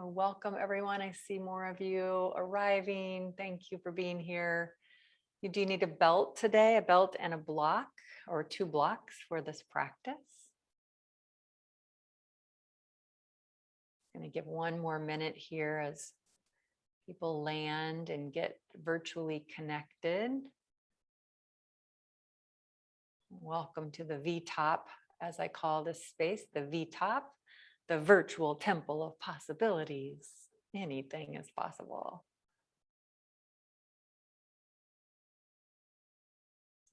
So welcome everyone. I see more of you arriving. Thank you for being here. You do need a belt today, a belt and a block or 2 blocks for this practice. I'm going to give one more minute here as people land and get virtually connected. Welcome to the V-Top, as I call this space, the V-Top, the virtual temple of possibilities. Anything is possible.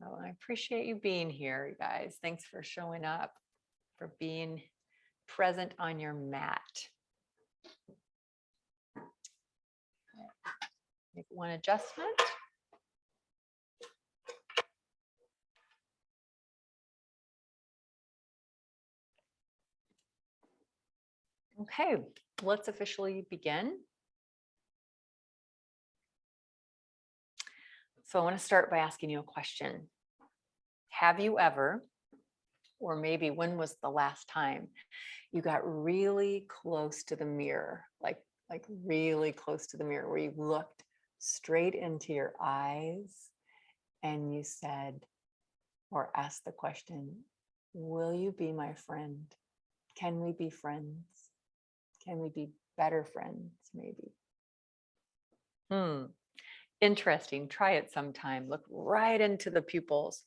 So I appreciate you being here, you guys. Thanks for showing up, for being present on your mat. Make one adjustment. Okay, let's officially begin. So I want to start by asking you a question. Have you ever, or maybe when was the last time you got really close to the mirror, like really close to the mirror, where you looked straight into your eyes and you said, or asked the question, will you be my friend? Can we be friends? Can we be better friends, maybe? Interesting. Try it sometime. Look right into the pupils.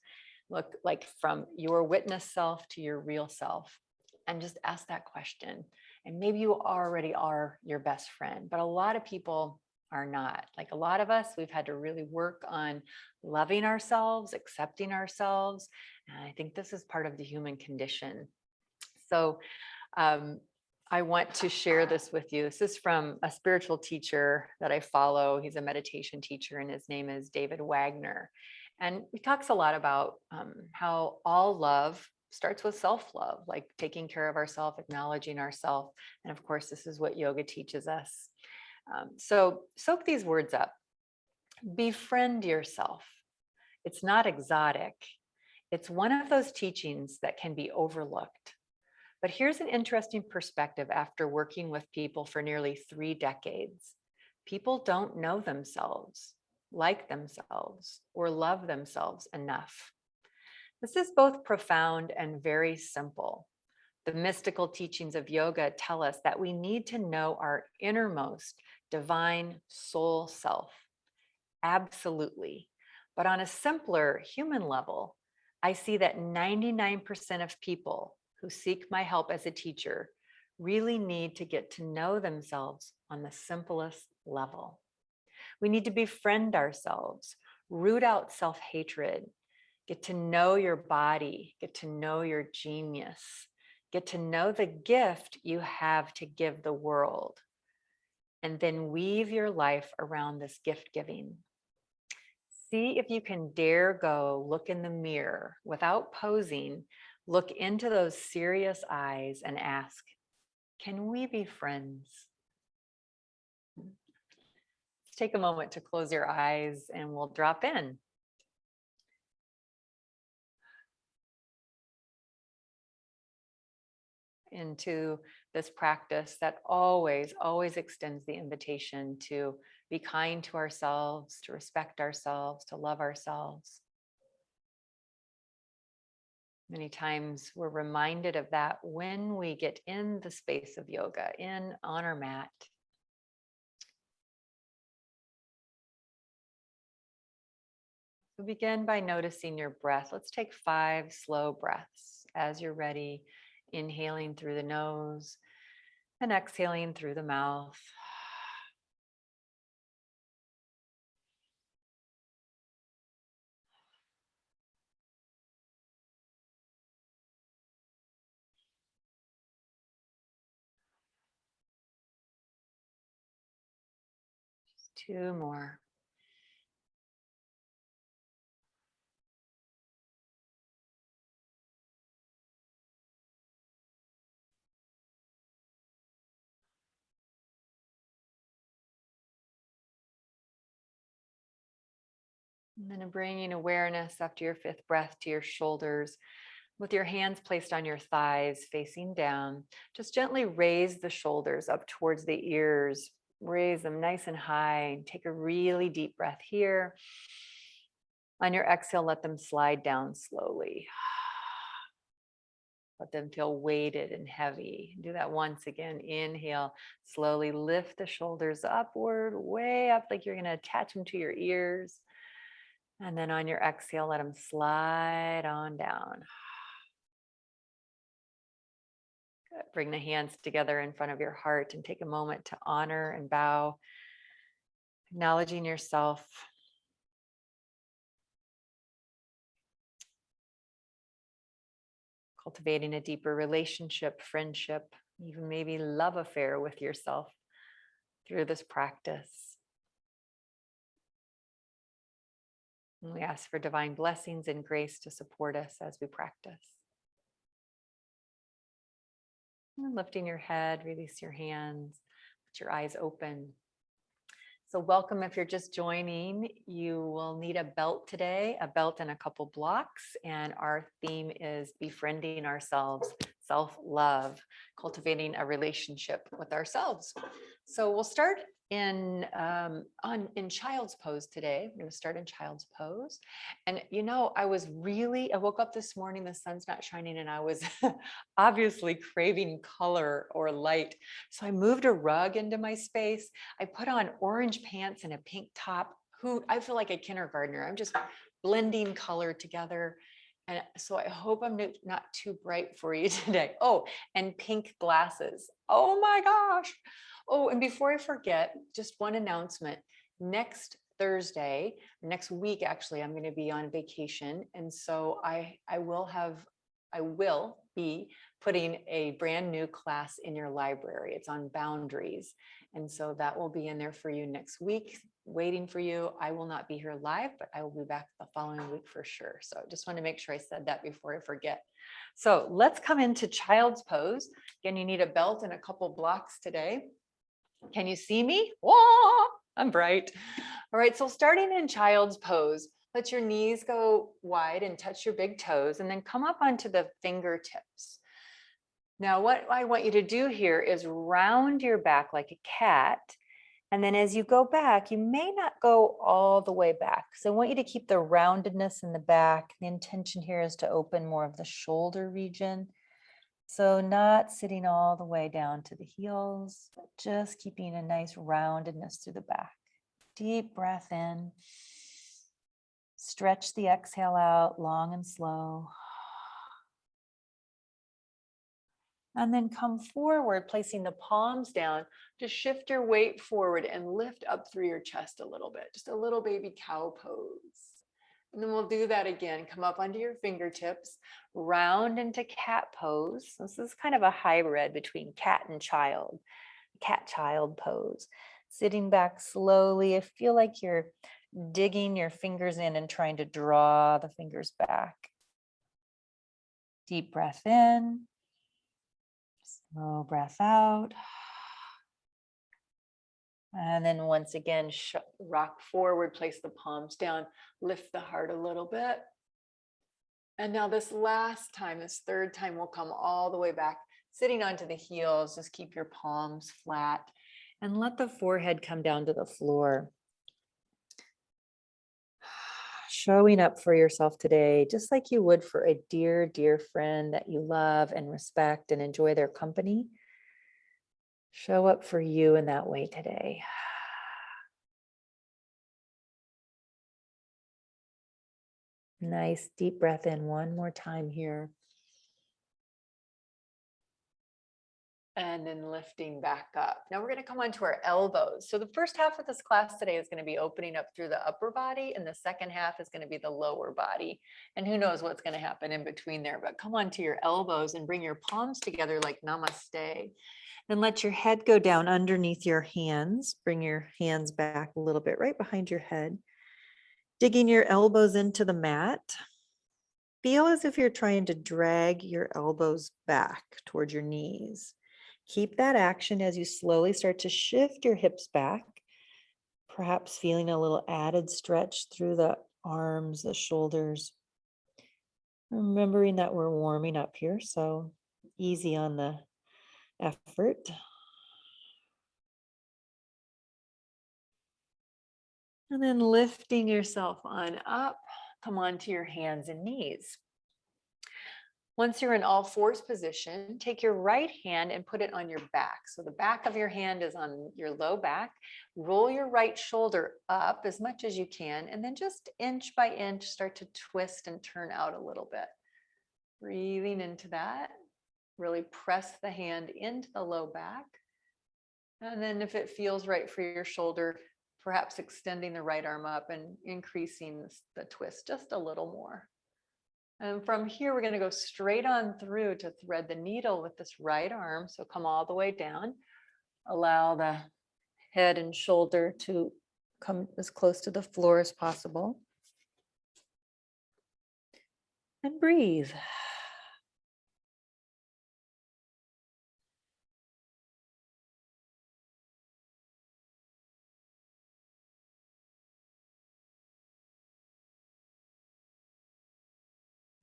Look like from your witness self to your real self, and just ask that question. And maybe you already are your best friend, but a lot of people are not. Like a lot of us, we've had to really work on loving ourselves, accepting ourselves. And I think this is part of the human condition. So I want to share this with you. This is from a spiritual teacher that I follow. He's a meditation teacher, and his name is David Wagner. And he talks a lot about how all love starts with self-love, like taking care of ourselves, acknowledging ourselves. And of course, this is what yoga teaches us. So soak these words up. Befriend yourself. It's not exotic. It's one of those teachings that can be overlooked. But here's an interesting perspective after working with people for nearly 3 decades. People don't know themselves, like themselves, or love themselves enough. This is both profound and very simple. The mystical teachings of yoga tell us that we need to know our innermost divine soul self. Absolutely. But on a simpler human level, I see that 99% of people who seek my help as a teacher really need to get to know themselves on the simplest level. We need to befriend ourselves, root out self-hatred, get to know your body, get to know your genius, get to know the gift you have to give the world, and then weave your life around this gift giving. See if you can dare go look in the mirror without posing. Look into those serious eyes and ask, can we be friends? Let's take a moment to close your eyes and we'll drop in. Into this practice that always extends the invitation to be kind to ourselves, to respect ourselves, to love ourselves. Many times we're reminded of that when we get in the space of yoga, on our mat. So begin by noticing your breath. Let's take 5 slow breaths as you're ready, inhaling through the nose and exhaling through the mouth. Just 2 more. And then bringing awareness after your 5th breath to your shoulders. With your hands placed on your thighs, facing down, just gently raise the shoulders up towards the ears. Raise them nice and high. Take a really deep breath here. On your exhale, let them slide down slowly. Let them feel weighted and heavy. Do that once again. Inhale, slowly lift the shoulders upward, way up, like you're going to attach them to your ears. And then on your exhale, let them slide on down. Good. Bring the hands together in front of your heart and take a moment to honor and bow, acknowledging yourself. Cultivating a deeper relationship, friendship, even maybe love affair with yourself through this practice. And we ask for divine blessings and grace to support us as we practice. And lifting your head, release your hands, put your eyes open. So welcome if you're just joining. You will need a belt today, a belt and a couple blocks. And our theme is befriending ourselves, self-love, cultivating a relationship with ourselves. So we'll start in child's pose today. We're going to start in child's pose. And I woke up this morning, the sun's not shining, and I was obviously craving color or light. So I moved a rug into my space. I put on orange pants and a pink top. I feel like a kindergartner. I'm just blending color together. And so I hope I'm not too bright for you today. Oh, and pink glasses. Oh my gosh. Oh, and before I forget, just one announcement. Next Thursday, next week, actually, I'm going to be on vacation. And so I will be putting a brand new class in your library. It's on boundaries. And so that will be in there for you next week, waiting for you. I will not be here live, but I will be back the following week for sure. So I just want to make sure I said that before I forget. So let's come into child's pose. Again, you need a belt and a couple blocks today. Can you see me? Whoa, I'm bright. All right, so starting in child's pose, let your knees go wide and touch your big toes, and then come up onto the fingertips. Now, what I want you to do here is round your back like a cat. And then as you go back, you may not go all the way back. So I want you to keep the roundedness in the back. The intention here is to open more of the shoulder region. So not sitting all the way down to the heels, but just keeping a nice roundedness through the back. Deep breath in. Stretch the exhale out long and slow. And then come forward, placing the palms down. Just shift your weight forward and lift up through your chest a little bit. Just a little baby cow pose. And then we'll do that again. Come up onto your fingertips, round into cat pose. This is kind of a hybrid between cat and child, cat-child pose. Sitting back slowly. I feel like you're digging your fingers in and trying to draw the fingers back. Deep breath in. Slow breath out. And then once again, rock forward, place the palms down, lift the heart a little bit. And now this third time, we'll come all the way back, sitting onto the heels. Just keep your palms flat and let the forehead come down to the floor. Showing up for yourself today, just like you would for a dear, dear friend that you love and respect and enjoy their company. Show up for you in that way today. Nice deep breath in one more time here. And then lifting back up. Now we're going to come onto our elbows. So the first half of this class today is going to be opening up through the upper body, and the second half is going to be the lower body. And who knows what's going to happen in between there, but come onto your elbows and bring your palms together like namaste. And let your head go down underneath your hands. Bring your hands back a little bit right behind your head. Digging your elbows into the mat. Feel as if you're trying to drag your elbows back towards your knees. Keep that action as you slowly start to shift your hips back, perhaps feeling a little added stretch through the arms, the shoulders. Remembering that we're warming up here, so easy on the effort. And then lifting yourself on up, come onto your hands and knees. Once you're in all fours position, take your right hand and put it on your back. So the back of your hand is on your low back. Roll your right shoulder up as much as you can, and then just inch by inch, start to twist and turn out a little bit. Breathing into that. Really press the hand into the low back. And then if it feels right for your shoulder, perhaps extending the right arm up and increasing the twist just a little more. And from here, we're going to go straight on through to thread the needle with this right arm. So come all the way down. Allow the head and shoulder to come as close to the floor as possible. And breathe.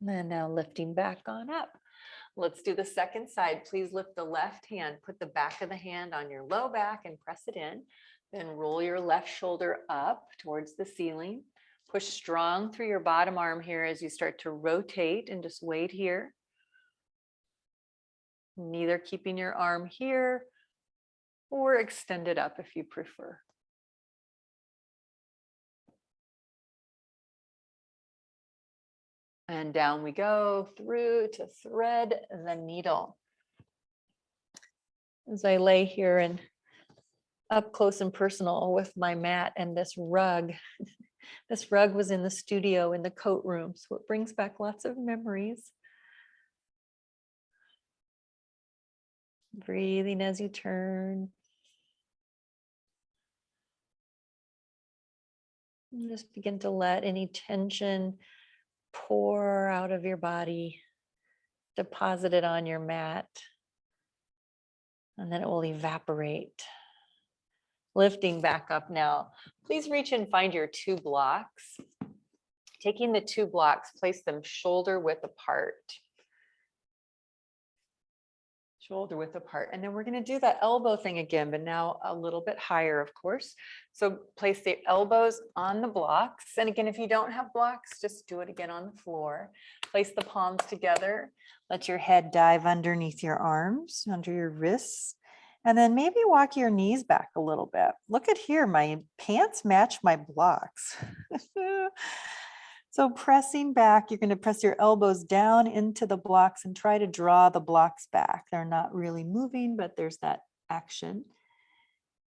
And now lifting back on up. Let's do the second side. Please lift the left hand, put the back of the hand on your low back and press it in. Then roll your left shoulder up towards the ceiling. Push strong through your bottom arm here as you start to rotate, and just wait here. Neither keeping your arm here or extend it up if you prefer. And down we go through to thread the needle. As I lay here and up close and personal with my mat and this rug. This rug was in the studio in the coat room, so it brings back lots of memories. Breathing as you turn. And just begin to let any tension pour out of your body, deposit it on your mat, and then it will evaporate. Lifting back up now, please reach and find your 2 blocks. Taking the 2 blocks, place them shoulder width apart. Shoulder width apart. And then we're going to do that elbow thing again, but now a little bit higher, of course. So place the elbows on the blocks. And again, if you don't have blocks, just do it again on the floor. Place the palms together. Let your head dive underneath your arms, under your wrists. And then maybe walk your knees back a little bit. Look at here, my pants match my blocks. So pressing back, you're going to press your elbows down into the blocks and try to draw the blocks back. They're not really moving, but there's that action.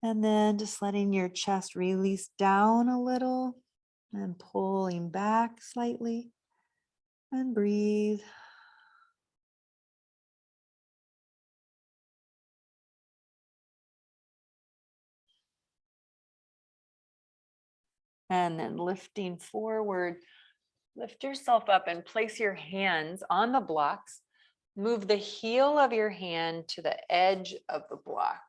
And then just letting your chest release down a little and pulling back slightly, and breathe. And then lifting forward, lift yourself up and place your hands on the blocks. Move the heel of your hand to the edge of the block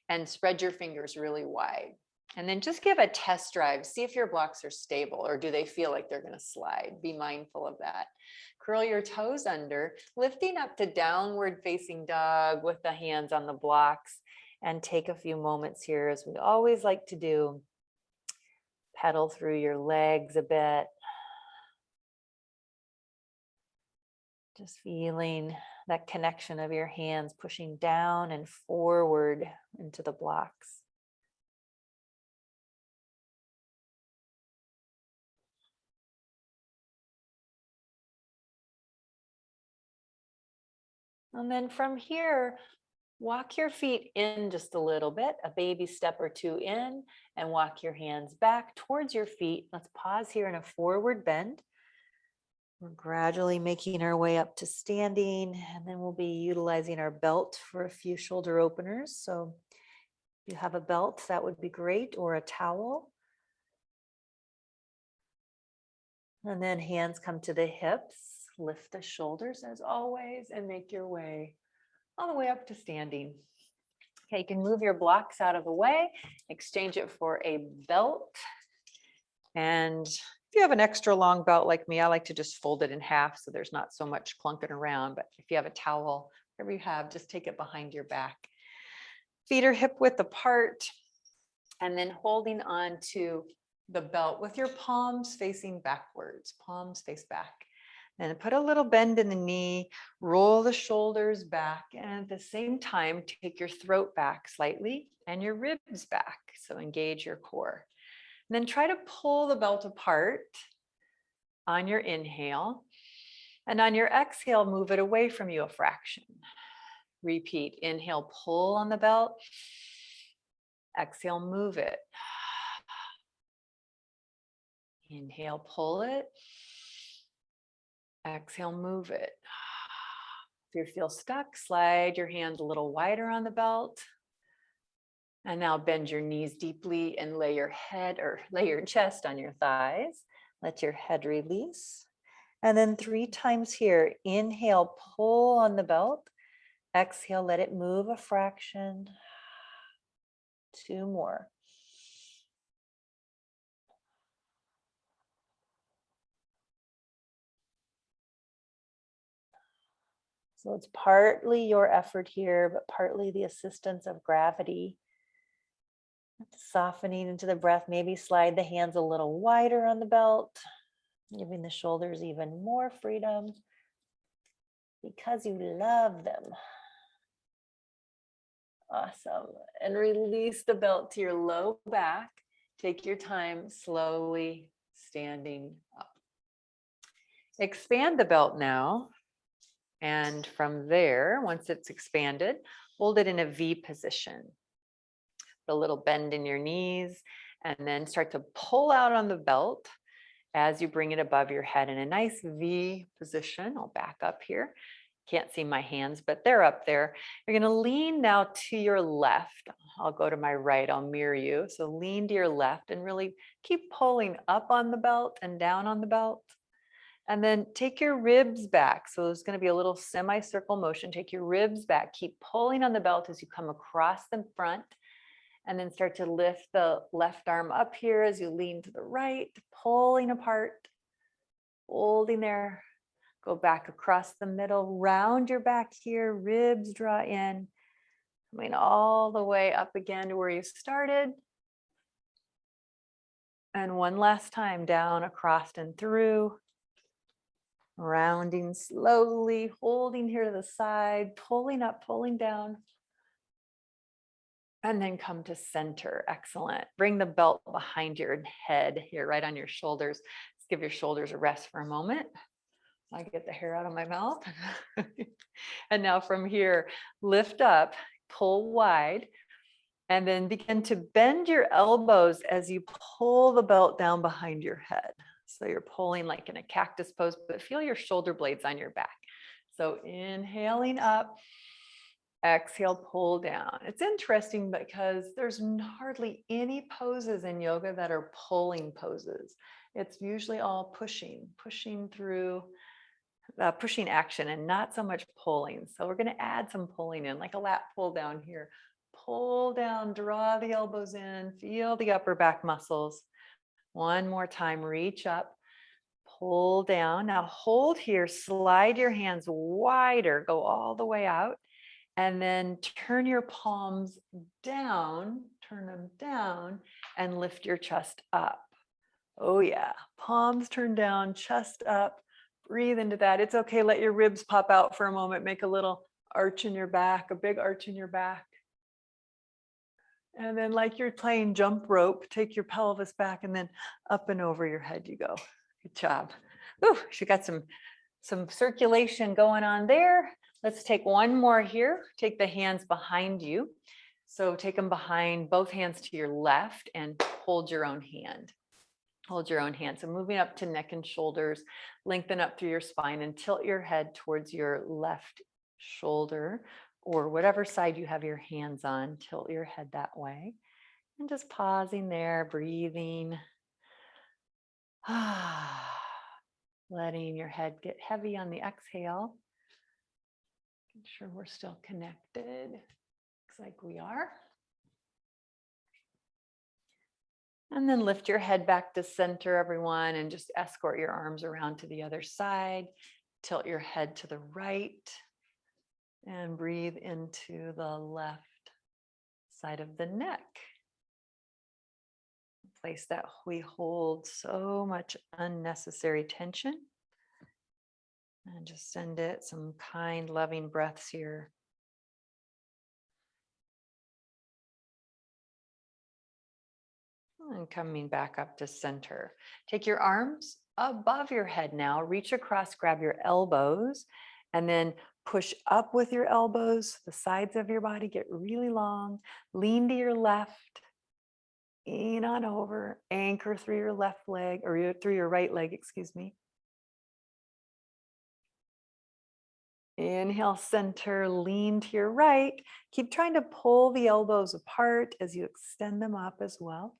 and spread your fingers really wide. And then just give a test drive. See if your blocks are stable, or do they feel like they're going to slide. Be mindful of that. Curl your toes under, lifting up to downward facing dog with the hands on the blocks. And take a few moments here, as we always like to do. Pedal through your legs a bit. Just feeling that connection of your hands pushing down and forward into the blocks. And then from here, walk your feet in just a little bit, a baby step or 2 in, and walk your hands back towards your feet. Let's pause here in a forward bend. We're gradually making our way up to standing, and then we'll be utilizing our belt for a few shoulder openers. So if you have a belt, that would be great, or a towel. And then hands come to the hips, lift the shoulders as always, and make your way all the way up to standing. Okay, you can move your blocks out of the way, exchange it for a belt. And If you have an extra long belt like me, I like to just fold it in half so there's not so much clunking around. But if you have a towel, whatever you have, just take it behind your back. Feet are hip width apart, and then holding on to the belt with your palms facing backwards, palms face back. And put a little bend in the knee, roll the shoulders back, and at the same time, take your throat back slightly and your ribs back. So engage your core. And then try to pull the belt apart on your inhale. And on your exhale, move it away from you a fraction. Repeat, inhale, pull on the belt. Exhale, move it. Inhale, pull it. Exhale, move it. If you feel stuck, slide your hands a little wider on the belt. And now bend your knees deeply and lay your head or lay your chest on your thighs. Let your head release. And then 3 times here, inhale, pull on the belt. Exhale, let it move a fraction. 2 more. So it's partly your effort here, but partly the assistance of gravity. Softening into the breath, maybe slide the hands a little wider on the belt, giving the shoulders even more freedom because you love them. Awesome. And release the belt to your low back. Take your time slowly standing up. Expand the belt now. And from there, once it's expanded, hold it in a V position. A little bend in your knees, and then start to pull out on the belt as you bring it above your head in a nice V position. I'll back up here. Can't see my hands, but they're up there. You're going to lean now to your left. I'll go to my right. I'll mirror you. So lean to your left and really keep pulling up on the belt and down on the belt. And then take your ribs back. So there's going to be a little semicircle motion. Take your ribs back. Keep pulling on the belt as you come across the front. And then start to lift the left arm up here as you lean to the right, pulling apart, holding there. Go back across the middle, round your back here, ribs draw in, coming all the way up again to where you started. And one last time, down, across, and through. Rounding slowly, holding here to the side, pulling up, pulling down. And then come to center. Excellent. Bring the belt behind your head here, right on your shoulders. Let's give your shoulders a rest for a moment. I get the hair out of my mouth. And now from here, lift up, pull wide, and then begin to bend your elbows as you pull the belt down behind your head. So you're pulling like in a cactus pose, but feel your shoulder blades on your back. So inhaling up, exhale, pull down. It's interesting because there's hardly any poses in yoga that are pulling poses. It's usually all pushing through, pushing action and not so much pulling. So we're going to add some pulling in, like a lat pull down here. Pull down, draw the elbows in, feel the upper back muscles. One more time, reach up, pull down. Now hold here, slide your hands wider, go all the way out. And then turn your palms down, turn them down, and lift your chest up. Oh yeah, palms turn down, chest up, breathe into that. It's okay, let your ribs pop out for a moment, make a little arch in your back, a big arch in your back. And then like you're playing jump rope, take your pelvis back and then up and over your head you go. Good job. Ooh, she got some circulation going on there. Let's take one more here. Take the hands behind you. So take them behind, both hands to your left, and hold your own hand. Hold your own hand. So moving up to neck and shoulders, lengthen up through your spine and tilt your head towards your left shoulder or whatever side you have your hands on. Tilt your head that way. And just pausing there, breathing. Letting your head get heavy on the exhale. Make sure we're still connected. Looks like we are. And then lift your head back to center, everyone, and just escort your arms around to the other side. Tilt your head to the right and breathe into the left side of the neck. Place that we hold so much unnecessary tension. And just send it some kind, loving breaths here. And coming back up to center. Take your arms above your head now. Reach across, grab your elbows, and then push up with your elbows. The sides of your body get really long. Lean to your left. Lean on over. Anchor through your left leg, or through your right leg, excuse me. Inhale, center, lean to your right. Keep trying to pull the elbows apart as you extend them up as well.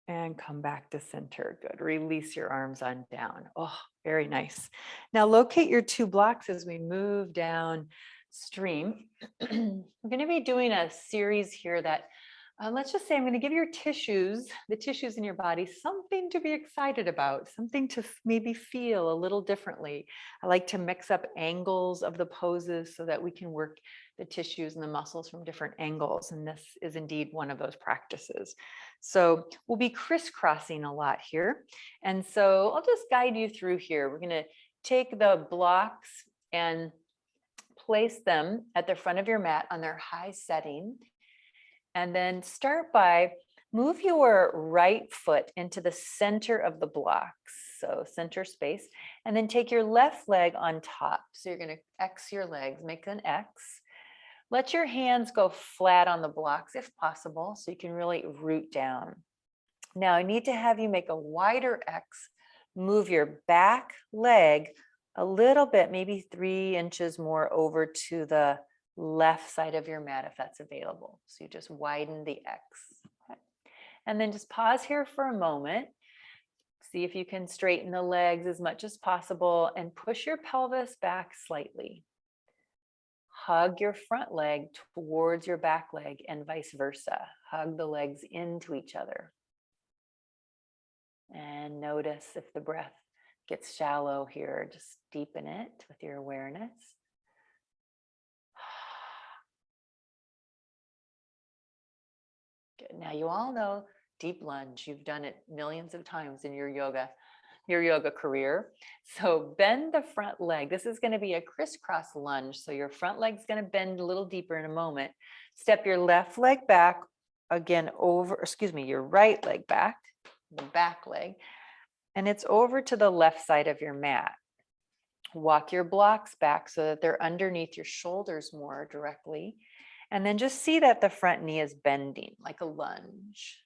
And come back to center. Good. Release your arms on down. Oh, very nice. Now locate your two blocks as we move down stream. We're going to be doing a series here that let's just say I'm going to give your tissues, the tissues in your body, something to be excited about, something to maybe feel a little differently. I like to mix up angles of the poses so that we can work the tissues and the muscles from different angles. And this is indeed one of those practices. So we'll be crisscrossing a lot here. And so I'll just guide you through here. We're going to take the blocks and place them at the front of your mat on their high setting. And then start by move your right foot into the center of the blocks. So center space, and then take your left leg on top. So you're going to X your legs, make an X. Let your hands go flat on the blocks if possible, so you can really root down. Now I need to have you make a wider X, move your back leg a little bit, maybe 3 inches more over to the left side of your mat if that's available. So you just widen the X. Okay. And then just pause here for a moment. See if you can straighten the legs as much as possible and push your pelvis back slightly. Hug your front leg towards your back leg and vice versa. Hug the legs into each other. And notice if the breath gets shallow here, just deepen it with your awareness. Good. Now you all know deep lunge. You've done it millions of times in your yoga career. So bend the front leg. This is going to be a crisscross lunge. So your front leg's going to bend a little deeper in a moment. Step your left leg back again your right leg back, the back leg, and it's over to the left side of your mat. Walk your blocks back so that they're underneath your shoulders more directly. And then just see that the front knee is bending like a lunge.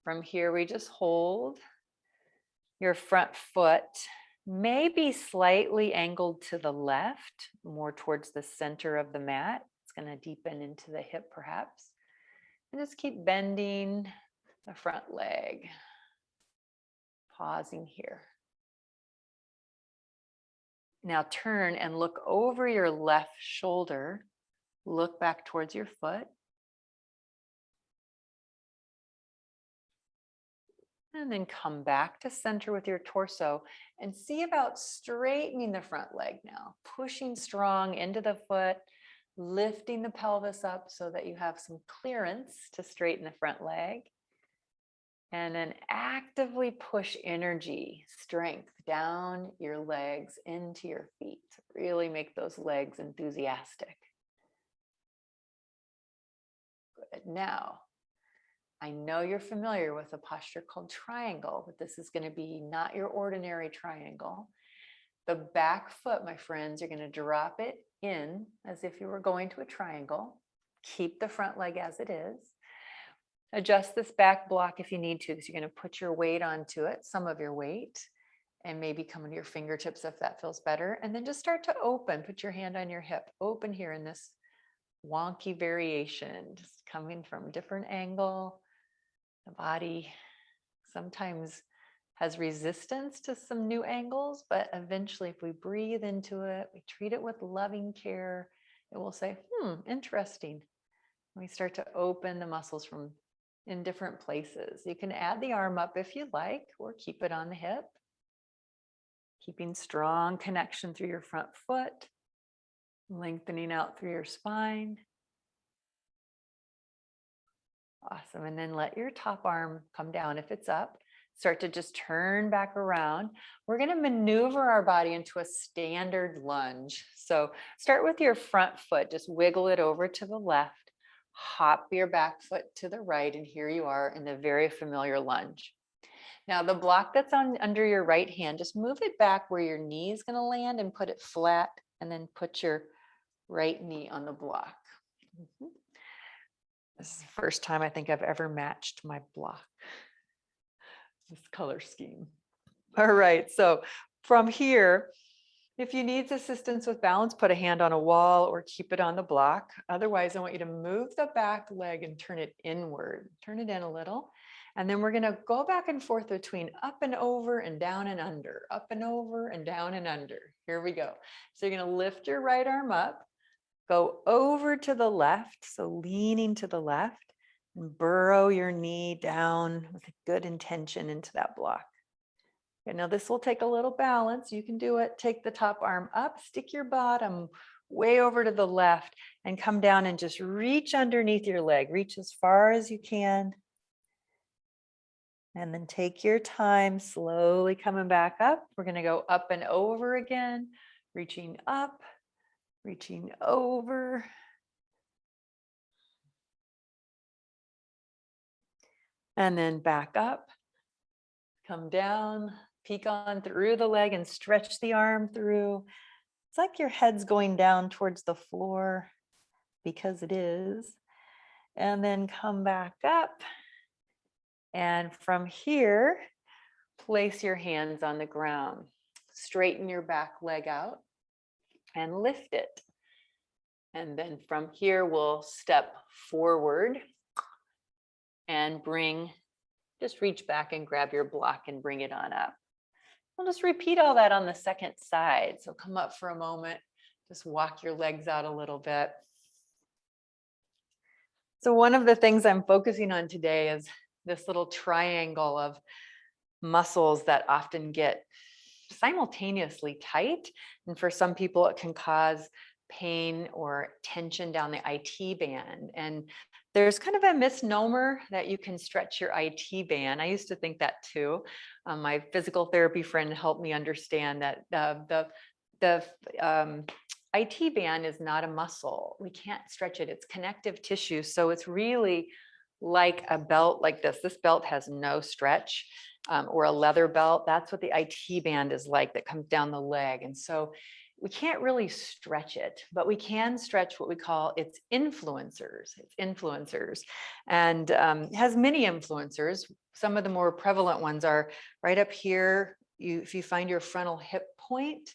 From here, we just hold. Your front foot may be slightly angled to the left, more towards the center of the mat. It's going to deepen into the hip perhaps. And just keep bending the front leg. Pausing here. Now turn and look over your left shoulder. Look back towards your foot. And then come back to center with your torso and see about straightening the front leg now. Pushing strong into the foot, lifting the pelvis up so that you have some clearance to straighten the front leg. And then actively push energy, strength down your legs into your feet. Really make those legs enthusiastic. Good. Now, I know you're familiar with a posture called triangle, but this is going to be not your ordinary triangle. The back foot, my friends, you're going to drop it in as if you were going to a triangle. Keep the front leg as it is. Adjust this back block if you need to, because you're going to put your weight onto it, some of your weight, and maybe come to your fingertips if that feels better. And then just start to open. Put your hand on your hip. Open here in this wonky variation, just coming from a different angle. The body sometimes has resistance to some new angles, but eventually if we breathe into it, we treat it with loving care, it will say, interesting. We start to open the muscles from in different places. You can add the arm up if you like, or keep it on the hip. Keeping strong connection through your front foot, lengthening out through your spine. Awesome. And then let your top arm come down if it's up. Start to just turn back around. We're going to maneuver our body into a standard lunge. So start with your front foot, just wiggle it over to the left, hop your back foot to the right, and here you are in the very familiar lunge. Now the block that's on under your right hand, just move it back where your knee is going to land and put it flat, and then put your right knee on the block. This is the first time I think I've ever matched my block, this color scheme. All right, so from here, if you need assistance with balance, put a hand on a wall or keep it on the block. Otherwise, I want you to move the back leg and turn it inward. Turn it in a little. And then we're going to go back and forth between up and over and down and under, up and over and down and under. Here we go. So you're going to lift your right arm up, go over to the left, so leaning to the left, and burrow your knee down with a good intention into that block. Okay, now this will take a little balance. You can do it. Take the top arm up, stick your bottom way over to the left, and come down and just reach underneath your leg. Reach as far as you can. And then take your time, slowly coming back up. We're going to go up and over again, reaching up, reaching over. And then back up, come down, peek on through the leg and stretch the arm through. It's like your head's going down towards the floor, because it is. And then come back up. And from here, place your hands on the ground. Straighten your back leg out and lift it. And then from here, we'll step forward and just reach back and grab your block and bring it on up. We'll just repeat all that on the second side. So come up for a moment, just walk your legs out a little bit. So one of the things I'm focusing on today is this little triangle of muscles that often get simultaneously tight. And for some people, it can cause pain or tension down the IT band. And there's kind of a misnomer that you can stretch your IT band. I used to think that too. My physical therapy friend helped me understand that the IT band is not a muscle. We can't stretch it. It's connective tissue. So it's really like a belt like this. This belt has no stretch, or a leather belt. That's what the IT band is like, that comes down the leg. And so we can't really stretch it, but we can stretch what we call its influencers. It's influencers, and it has many influencers. Some of the more prevalent ones are right up here. If you find your frontal hip point,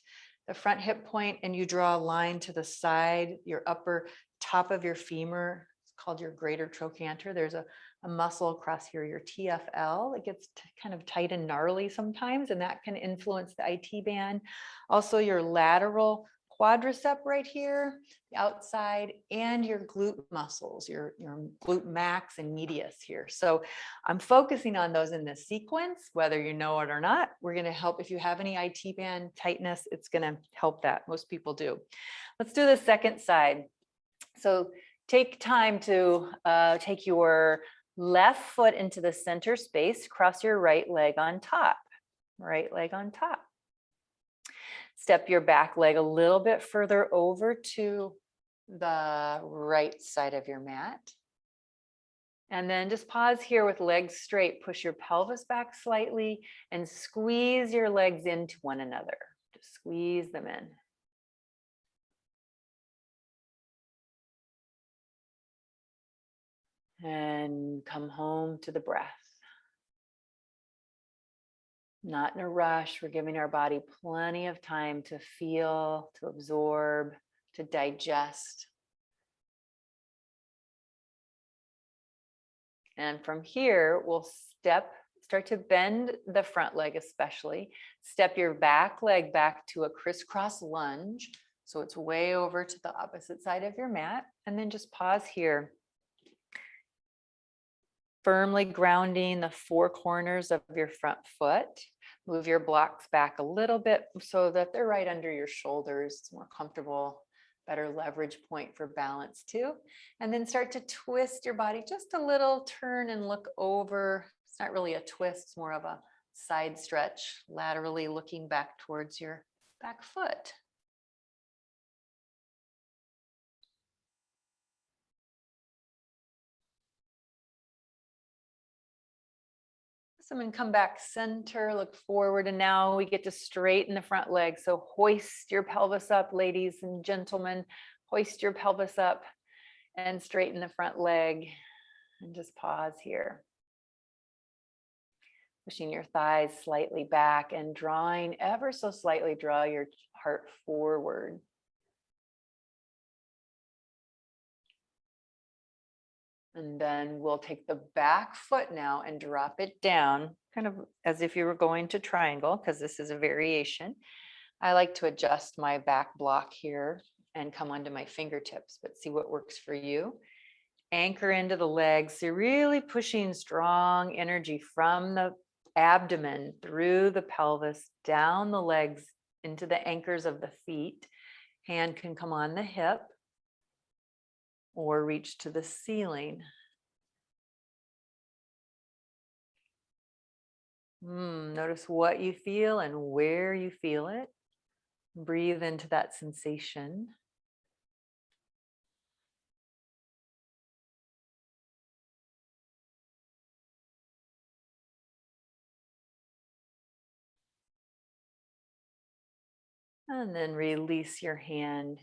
the front hip point, and you draw a line to the side, your upper top of your femur, it's called your greater trochanter. There's a muscle across here, your TFL. It gets kind of tight and gnarly sometimes, and that can influence the IT band. Also your lateral quadricep right here, the outside, and your glute muscles, your glute max and medius here. So I'm focusing on those in this sequence, whether you know it or not. We're going to help. If you have any IT band tightness, it's going to help that. Most people do. Let's do the second side. So take time to take your left foot into the center space, cross your right leg on top, right leg on top. Step your back leg a little bit further over to the right side of your mat. And then just pause here with legs straight, push your pelvis back slightly and squeeze your legs into one another. Just squeeze them in. And come home to the breath. Not in a rush. We're giving our body plenty of time to feel, to absorb, to digest. And from here, we'll start to bend the front leg especially. Step your back leg back to a crisscross lunge. So it's way over to the opposite side of your mat. And then just pause here. firmly grounding the four corners of your front foot. Move your blocks back a little bit so that they're right under your shoulders. It's more comfortable, better leverage point for balance too. And then start to twist your body just a little, turn and look over. It's not really a twist, it's more of a side stretch, laterally looking back towards your back foot. And come back center, look forward, and now we get to straighten the front leg. So hoist your pelvis up, ladies and gentlemen, hoist your pelvis up and straighten the front leg, and just pause here. Pushing your thighs slightly back and drawing ever so slightly, draw your heart forward. And then we'll take the back foot now and drop it down, kind of as if you were going to triangle, because this is a variation. I like to adjust my back block here and come onto my fingertips, but see what works for you. Anchor into the legs. So you're really pushing strong energy from the abdomen through the pelvis, down the legs into the anchors of the feet. Hand can come on the hip or reach to the ceiling. Notice what you feel and where you feel it. Breathe into that sensation. And then release your hand,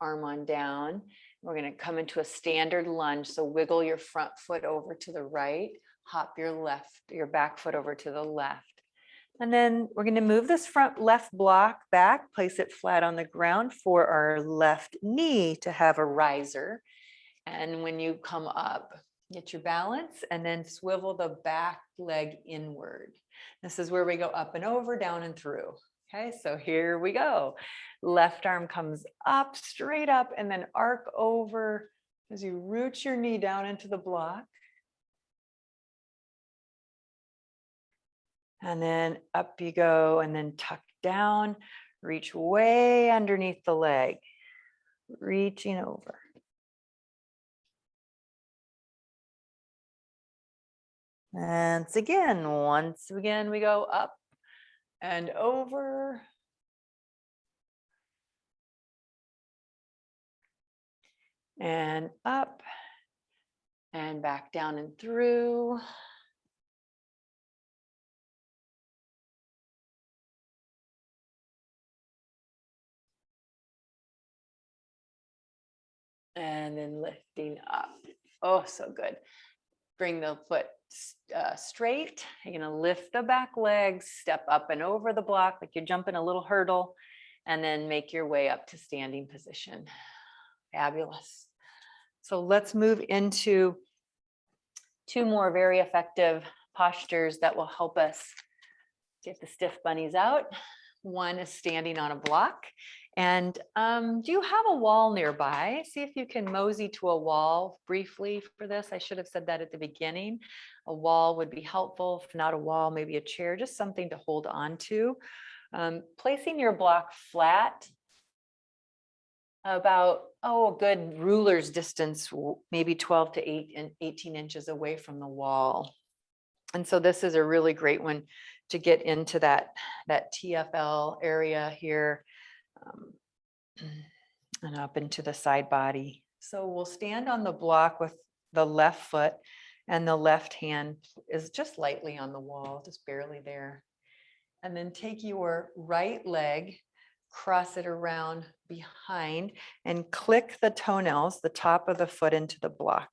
arm on down. We're going to come into a standard lunge. So wiggle your front foot over to the right, hop your back foot over to the left. And then we're going to move this front left block back, place it flat on the ground for our left knee to have a riser. And when you come up, get your balance and then swivel the back leg inward. This is where we go up and over, down and through. Okay, so here we go. Left arm comes up, straight up, and then arc over as you root your knee down into the block. And then up you go, and then tuck down, reach way underneath the leg, reaching over. And once again, we go up and over. And up and back down and through. And then lifting up. Oh, so good. Bring the foot straight. You're going to lift the back leg, step up and over the block like you're jumping a little hurdle, and then make your way up to standing position. Fabulous. So let's move into two more very effective postures that will help us get the stiff bunnies out. One is standing on a block. And do you have a wall nearby? See if you can mosey to a wall briefly for this. I should have said that at the beginning. A wall would be helpful. If not a wall, maybe a chair, just something to hold on to. Placing your block flat about, a good ruler's distance, maybe 12 to 18 inches away from the wall. And so this is a really great one to get into that TFL area here. And up into the side body. So we'll stand on the block with the left foot, and the left hand is just lightly on the wall, just barely there. And then take your right leg, cross it around behind, and click the toenails, the top of the foot, into the block.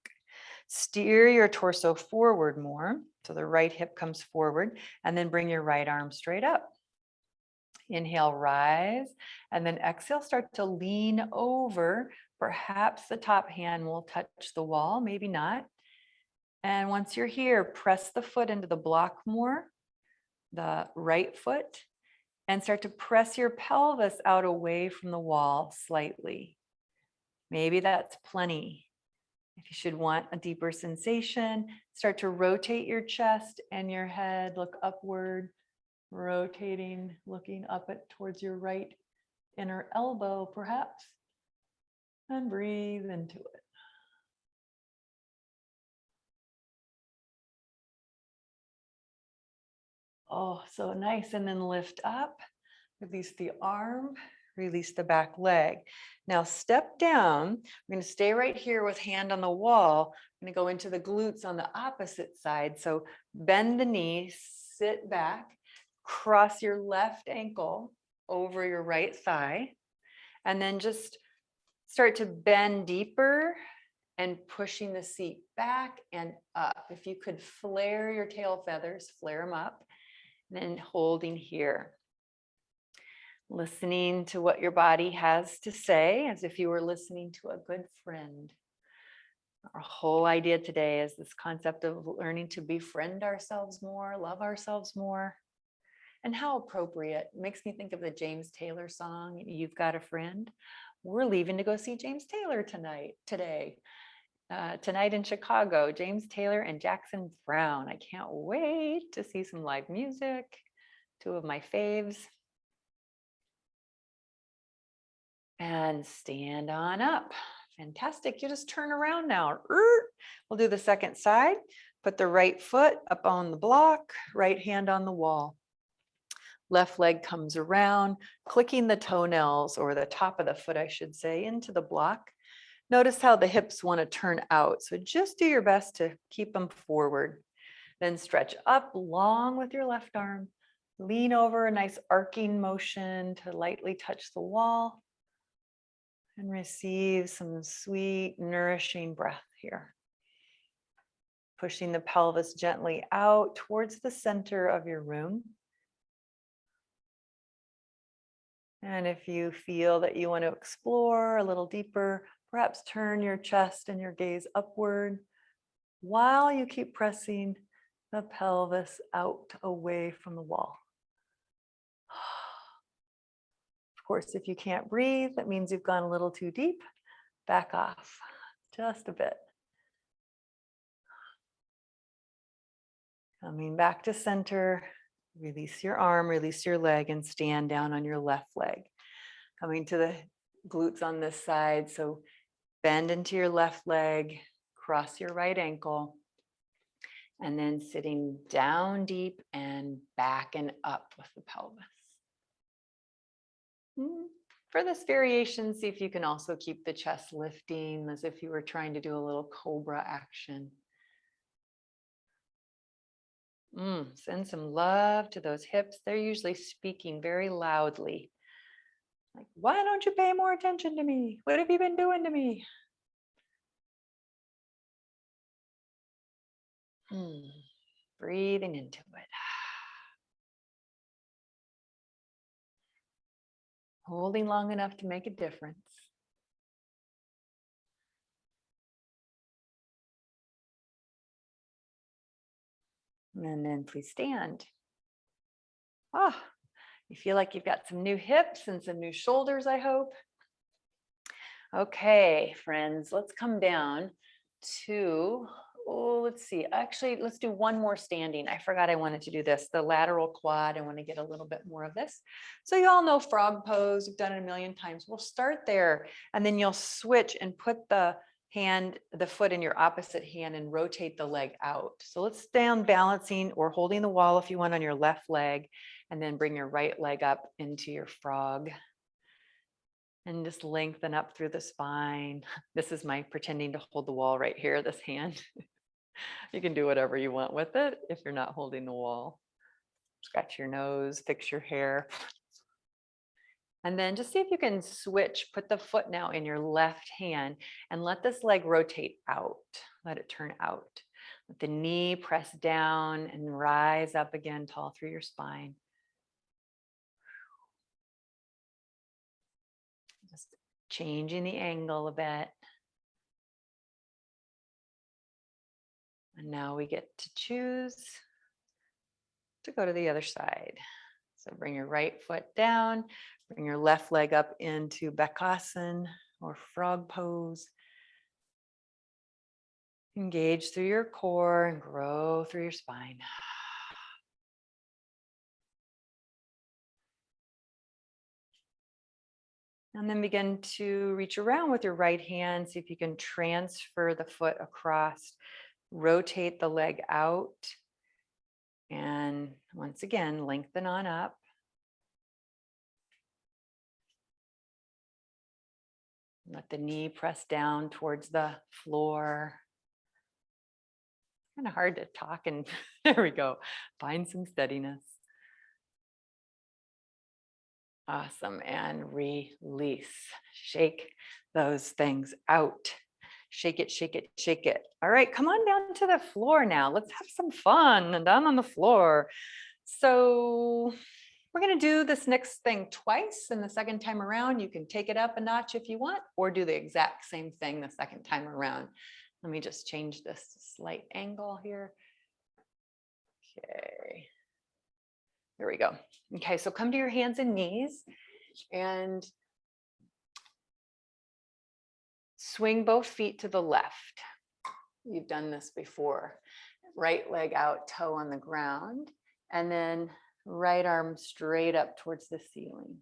Steer your torso forward more, so the right hip comes forward, and then bring your right arm straight up. Inhale, rise, and then exhale, start to lean over. Perhaps the top hand will touch the wall, maybe not. And once you're here, press the foot into the block more, the right foot, and start to press your pelvis out away from the wall slightly. Maybe that's plenty. If you should want a deeper sensation, start to rotate your chest and your head, look upward, rotating, looking up towards your right inner elbow, perhaps, and breathe into it. Oh, so nice. And then lift up, release the arm, release the back leg. Now step down. We're going to stay right here with hand on the wall. I'm going to go into the glutes on the opposite side. So bend the knee, sit back, cross your left ankle over your right thigh, and then just start to bend deeper and pushing the seat back and up. If you could flare your tail feathers, flare them up, and then holding here. Listening to what your body has to say as if you were listening to a good friend. Our whole idea today is this concept of learning to befriend ourselves more, love ourselves more. And how appropriate. It makes me think of the James Taylor song, You've Got a Friend. We're leaving to go see James Taylor today in Chicago, James Taylor and Jackson Browne. I can't wait to see some live music, two of my faves. And stand on up. Fantastic. You just turn around now. We'll do the second side. Put the right foot up on the block, right hand on the wall. Left leg comes around, clicking the toenails, or the top of the foot, I should say, into the block. Notice how the hips want to turn out. So just do your best to keep them forward. Then stretch up long with your left arm. Lean over, a nice arcing motion to lightly touch the wall. And receive some sweet, nourishing breath here. Pushing the pelvis gently out towards the center of your room. And if you feel that you want to explore a little deeper, perhaps turn your chest and your gaze upward while you keep pressing the pelvis out away from the wall. Of course, if you can't breathe, that means you've gone a little too deep. Back off just a bit. Coming back to center, release your arm, release your leg, and stand down on your left leg. Coming to the glutes on this side, so bend into your left leg, cross your right ankle, and then sitting down deep and back and up with the pelvis. For this variation, see if you can also keep the chest lifting as if you were trying to do a little cobra action. Send some love to those hips. They're usually speaking very loudly. Like, why don't you pay more attention to me? What have you been doing to me? Breathing into it. Holding long enough to make a difference. And then please stand. You feel like you've got some new hips and some new shoulders, I hope. Okay, friends, let's come down to, let's see. Actually, let's do one more standing. I forgot I wanted to do this, the lateral quad. I want to get a little bit more of this. So you all know frog pose. You've done it a million times. We'll start there, and then you'll switch and put the foot in your opposite hand and rotate the leg out. So let's stay on balancing or holding the wall if you want on your left leg, and then bring your right leg up into your frog. And just lengthen up through the spine. This is my pretending to hold the wall right here, this hand. You can do whatever you want with it if you're not holding the wall. Scratch your nose, fix your hair. And then just see if you can switch, put the foot now in your left hand and let this leg rotate out. Let it turn out. Let the knee press down and rise up again tall through your spine. Just changing the angle a bit. And now we get to choose to go to the other side. So bring your right foot down, bring your left leg up into Bakasana or frog pose. Engage through your core and grow through your spine. And then begin to reach around with your right hand. See if you can transfer the foot across, rotate the leg out. And once again, lengthen on up. Let the knee press down towards the floor. Kind of hard to talk and there we go. Find some steadiness. Awesome. And release. Shake those things out. Shake it, shake it, shake it. All right, come on down to the floor now. Let's have some fun and down on the floor. So we're going to do this next thing twice. And the second time around, you can take it up a notch if you want, or do the exact same thing the second time around. Let me just change this slight angle here. Okay. There we go. Okay, so come to your hands and knees and swing both feet to the left. You've done this before. Right leg out, toe on the ground, and then right arm straight up towards the ceiling.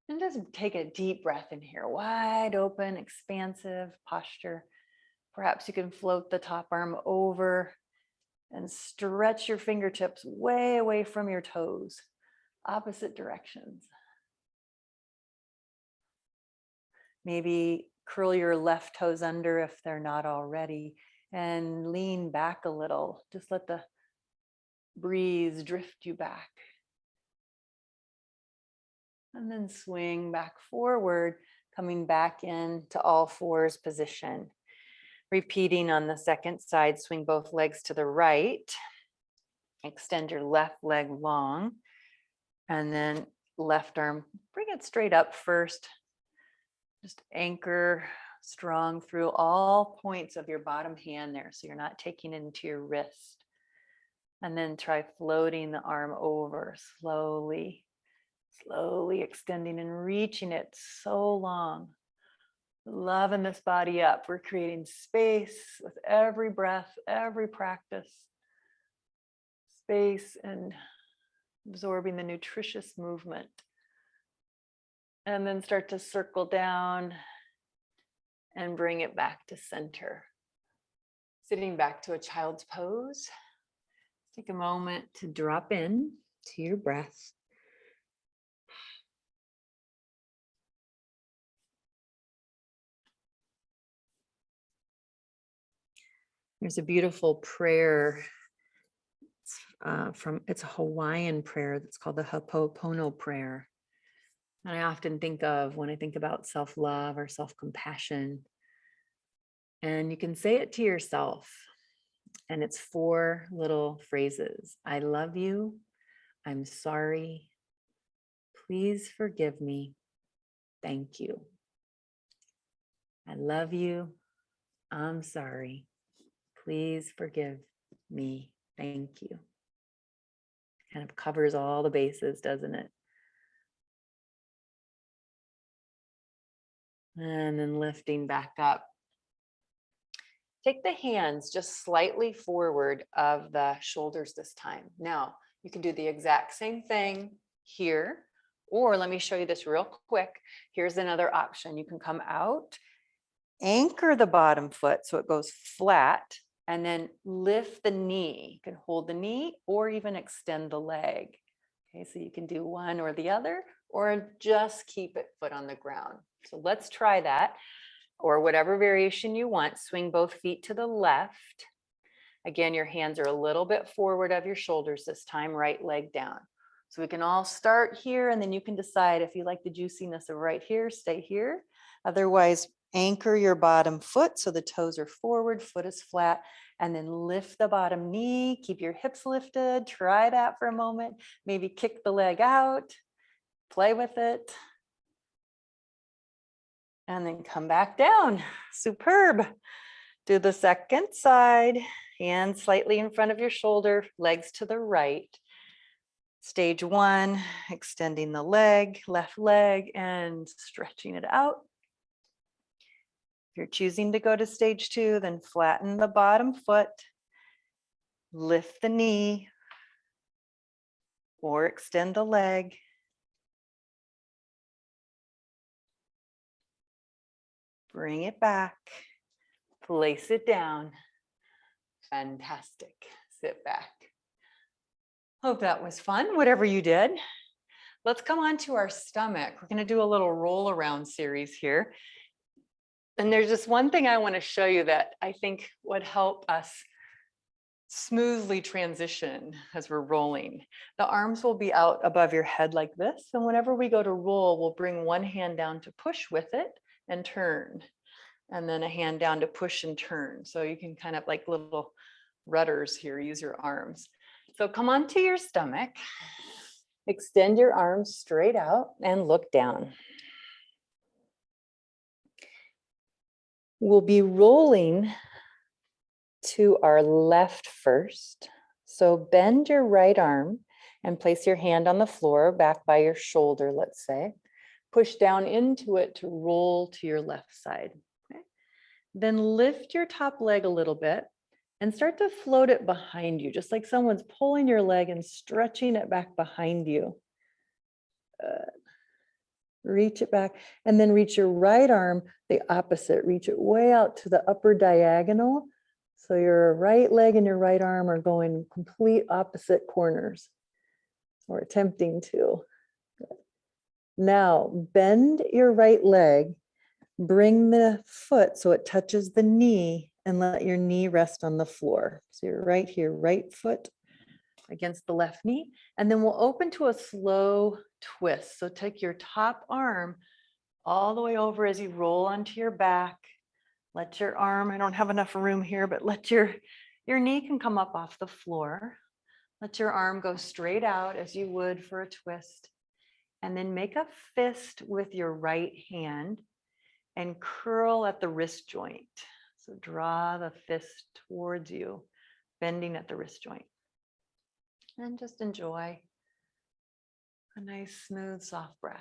And just take a deep breath in here, wide open, expansive posture. Perhaps you can float the top arm over and stretch your fingertips way away from your toes, opposite directions. Maybe curl your left toes under if they're not already and lean back a little. Just let the breeze drift you back. And then swing back forward, coming back into all fours position. Repeating on the second side, swing both legs to the right. Extend your left leg long. And then left arm, bring it straight up first. Just anchor strong through all points of your bottom hand there. So you're not taking it into your wrist. And then try floating the arm over slowly, slowly extending and reaching it so long. Loving this body up. We're creating space with every breath, every practice. Space and absorbing the nutritious movement. And then start to circle down and bring it back to center. Sitting back to a child's pose. Take a moment to drop in to your breath. There's a beautiful prayer. It's a Hawaiian prayer that's called the Ho'oponopono prayer. And I often think of when I think about self-love or self-compassion. And you can say it to yourself. And it's 4 little phrases. I love you. I'm sorry. Please forgive me. Thank you. I love you. I'm sorry. Please forgive me. Thank you. Kind of covers all the bases, doesn't it? And then lifting back up. Take the hands just slightly forward of the shoulders this time. Now, you can do the exact same thing here, or let me show you this real quick. Here's another option. You can come out, anchor the bottom foot so it goes flat, and then lift the knee. You can hold the knee or even extend the leg. Okay, so you can do one or the other, or just keep it foot on the ground. So let's try that. Or whatever variation you want. Swing both feet to the left. Again, your hands are a little bit forward of your shoulders this time, right leg down. So we can all start here, and then you can decide if you like the juiciness of right here, stay here. Otherwise, anchor your bottom foot so the toes are forward, foot is flat, and then lift the bottom knee, keep your hips lifted. Try that for a moment. Maybe kick the leg out, play with it. And then come back down. Superb. Do the second side. Hands slightly in front of your shoulder, legs to the right. Stage 1, extending the leg, left leg, and stretching it out. If you're choosing to go to stage 2, then flatten the bottom foot, lift the knee, or extend the leg. Bring it back, place it down. Fantastic. Sit back. Hope that was fun, whatever you did. Let's come on to our stomach. We're going to do a little roll around series here. And there's just one thing I want to show you that I think would help us smoothly transition as we're rolling. The arms will be out above your head like this. And whenever we go to roll, we'll bring one hand down to push with it and turn. And then a hand down to push and turn. So you can kind of like little rudders here, use your arms. So come onto your stomach, extend your arms straight out and look down. We'll be rolling to our left first. So bend your right arm and place your hand on the floor back by your shoulder, let's say. Push down into it to roll to your left side. Okay. Then lift your top leg a little bit and start to float it behind you, just like someone's pulling your leg and stretching it back behind you. Reach it back and then reach your right arm the opposite. Reach it way out to the upper diagonal. So your right leg and your right arm are going complete opposite corners or attempting to. Now bend your right leg, bring the foot so it touches the knee and let your knee rest on the floor. So you're right here, right foot against the left knee. And then we'll open to a slow twist. So take your top arm all the way over as you roll onto your back. Let your arm, I don't have enough room here, but let your knee can come up off the floor. Let your arm go straight out as you would for a twist. And then make a fist with your right hand and curl at the wrist joint. So draw the fist towards you, bending at the wrist joint. And just enjoy a nice, smooth, soft breath.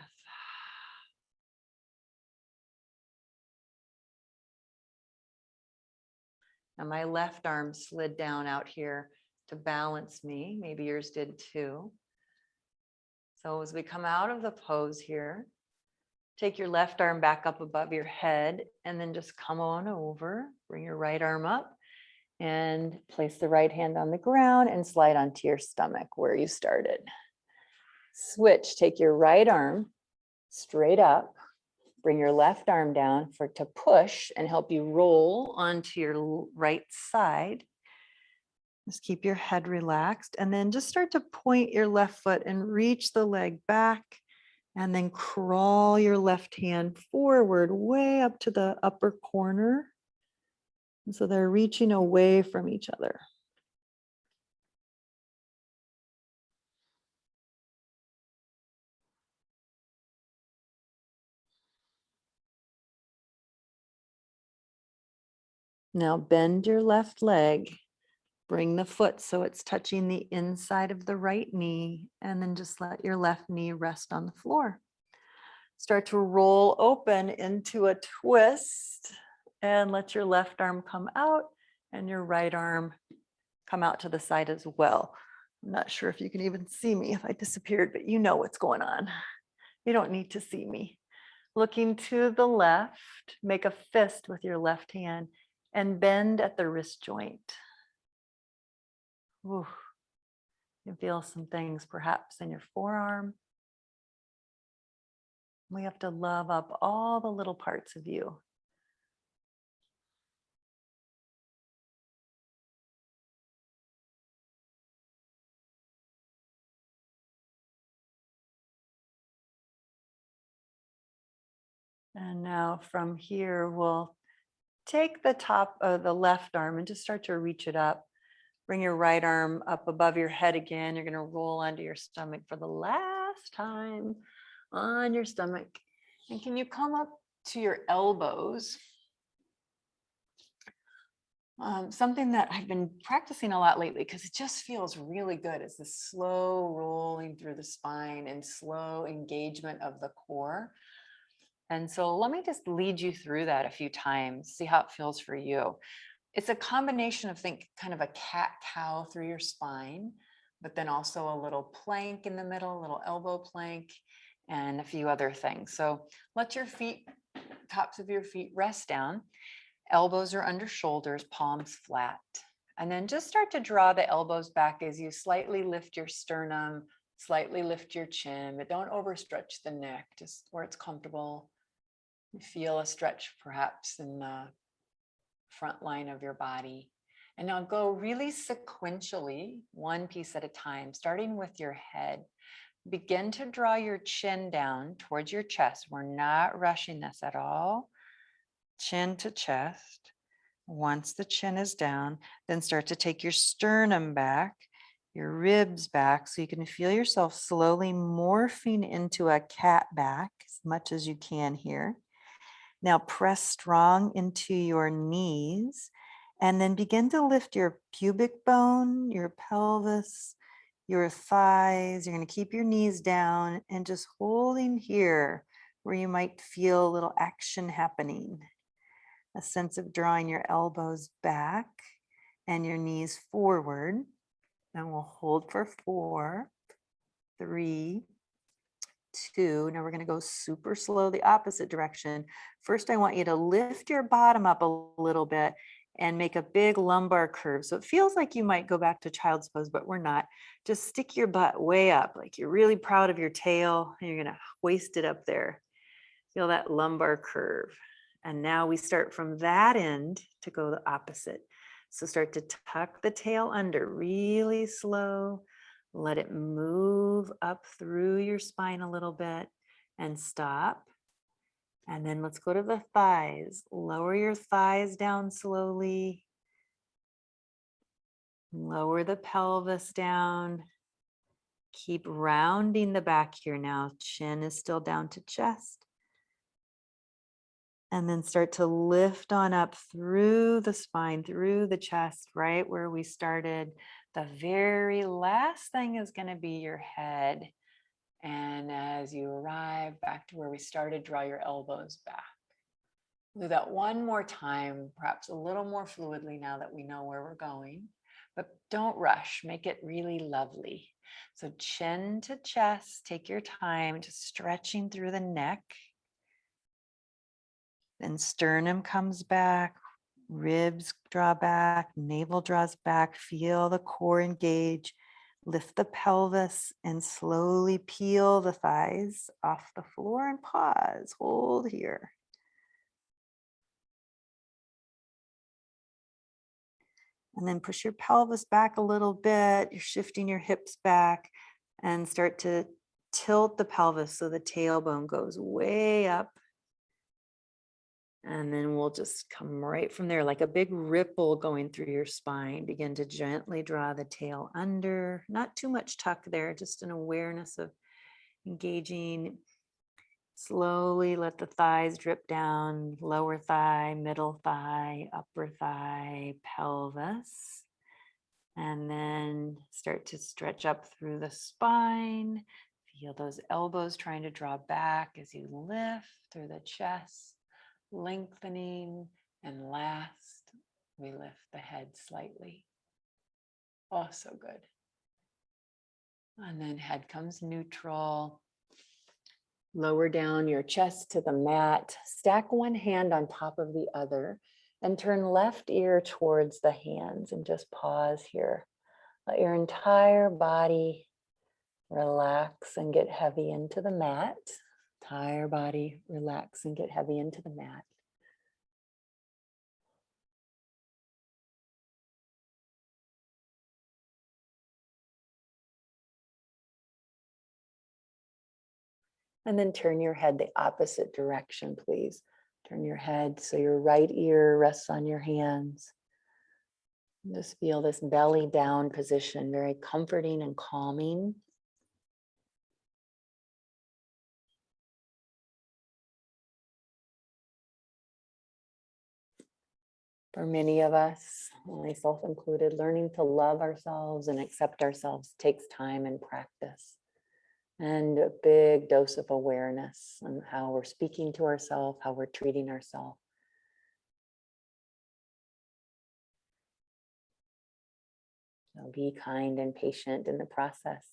Now my left arm slid down out here to balance me. Maybe yours did too. So as we come out of the pose here, take your left arm back up above your head and then just come on over. Bring your right arm up and place the right hand on the ground and slide onto your stomach where you started. Switch, take your right arm straight up, bring your left arm down to push and help you roll onto your right side. Just keep your head relaxed and then just start to point your left foot and reach the leg back and then crawl your left hand forward way up to the upper corner. And so they're reaching away from each other. Now bend your left leg, bring the foot so it's touching the inside of the right knee, and then just let your left knee rest on the floor. Start to roll open into a twist and let your left arm come out and your right arm come out to the side as well. I'm not sure if you can even see me if I disappeared, but you know what's going on. You don't need to see me. Looking to the left, make a fist with your left hand and bend at the wrist joint. Ooh. You feel some things perhaps in your forearm. We have to love up all the little parts of you. And now from here, we'll take the top of the left arm and just start to reach it up. Bring your right arm up above your head again. You're going to roll onto your stomach for the last time on your stomach. And can you come up to your elbows? Something that I've been practicing a lot lately because it just feels really good is the slow rolling through the spine and slow engagement of the core. And so let me just lead you through that a few times, see how it feels for you. It's a combination of think kind of a cat cow through your spine, but then also a little plank in the middle, a little elbow plank, and a few other things. So let your feet, tops of your feet rest down. Elbows are under shoulders, palms flat. And then just start to draw the elbows back as you slightly lift your sternum, slightly lift your chin, but don't overstretch the neck, just where it's comfortable. Feel a stretch perhaps in the front line of your body. And now go really sequentially, one piece at a time, starting with your head. Begin to draw your chin down towards your chest. We're not rushing this at all. Chin to chest. Once the chin is down, then start to take your sternum back, your ribs back, so you can feel yourself slowly morphing into a cat back as much as you can here. Now press strong into your knees and then begin to lift your pubic bone, your pelvis, your thighs. You're going to keep your knees down and just holding here where you might feel a little action happening. A sense of drawing your elbows back and your knees forward. And we'll hold for 4, 3, 2. Now we're going to go super slow the opposite direction. First, I want you to lift your bottom up a little bit and make a big lumbar curve. So it feels like you might go back to child's pose, but we're not. Just stick your butt way up, like you're really proud of your tail, and you're going to hoist it up there. Feel that lumbar curve. And now we start from that end to go the opposite. So start to tuck the tail under really slow. Let it move up through your spine a little bit and stop. And then let's go to the thighs. Lower your thighs down slowly. Lower the pelvis down. Keep rounding the back here now. Chin is still down to chest. And then start to lift on up through the spine, through the chest, right where we started. The very last thing is going to be your head. And as you arrive back to where we started, draw your elbows back. Do that one more time, perhaps a little more fluidly now that we know where we're going. But don't rush, make it really lovely. So chin to chest, take your time, just stretching through the neck. Then sternum comes back, ribs draw back, navel draws back, feel the core engage, lift the pelvis and slowly peel the thighs off the floor and pause, hold here. And then push your pelvis back a little bit, you're shifting your hips back and start to tilt the pelvis so the tailbone goes way up. And then we'll just come right from there, like a big ripple going through your spine. Begin to gently draw the tail under, not too much tuck there, just an awareness of engaging. Slowly let the thighs drip down, lower thigh, middle thigh, upper thigh, pelvis. And then start to stretch up through the spine. Feel those elbows trying to draw back as you lift through the chest. Lengthening, and last, we lift the head slightly. Oh, so good. And then head comes neutral. Lower down your chest to the mat. Stack one hand on top of the other and turn left ear towards the hands and just pause here. Let your entire body relax and get heavy into the mat. Entire body relax and get heavy into the mat. And then turn your head the opposite direction, please. Turn your head so your right ear rests on your hands. Just feel this belly down position, very comforting and calming. For many of us, myself included, learning to love ourselves and accept ourselves takes time and practice. and a big dose of awareness on how we're speaking to ourselves, how we're treating ourselves. So be kind and patient in the process.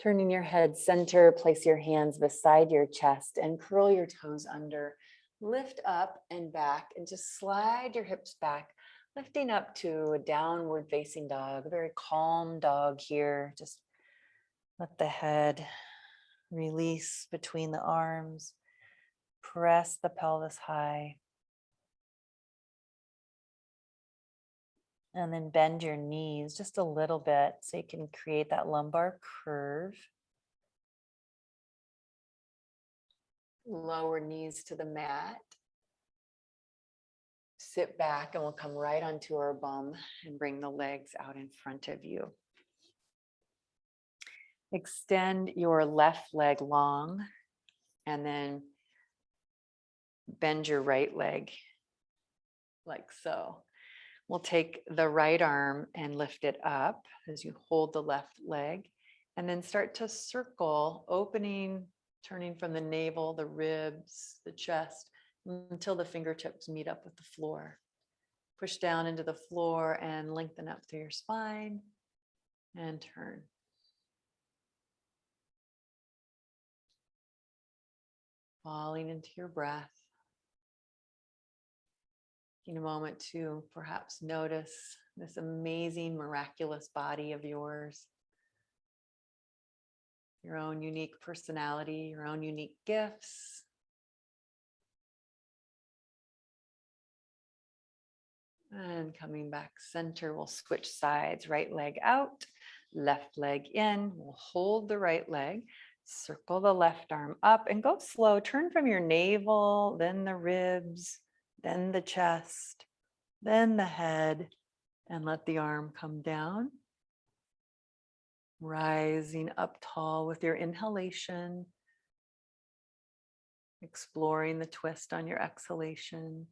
Turning your head center, place your hands beside your chest and curl your toes under. Lift up and back and just slide your hips back, lifting up to a downward facing dog, a very calm dog here. Just let the head release between the arms. Press the pelvis high. And then bend your knees just a little bit so you can create that lumbar curve. Lower knees to the mat. Sit back and we'll come right onto our bum and bring the legs out in front of you. Extend your left leg long and then bend your right leg like so. We'll take the right arm and lift it up as you hold the left leg and then start to circle, opening, turning from the navel, the ribs, the chest, until the fingertips meet up with the floor. Push down into the floor and lengthen up through your spine and turn. Falling into your breath. Taking a moment to perhaps notice this amazing, miraculous body of yours. Your own unique personality, your own unique gifts. And coming back center, we'll switch sides, right leg out, left leg in. We'll hold the right leg, circle the left arm up and go slow. Turn from your navel, then the ribs, then the chest, then the head, and let the arm come down. Rising up tall with your inhalation, exploring the twist on your exhalation.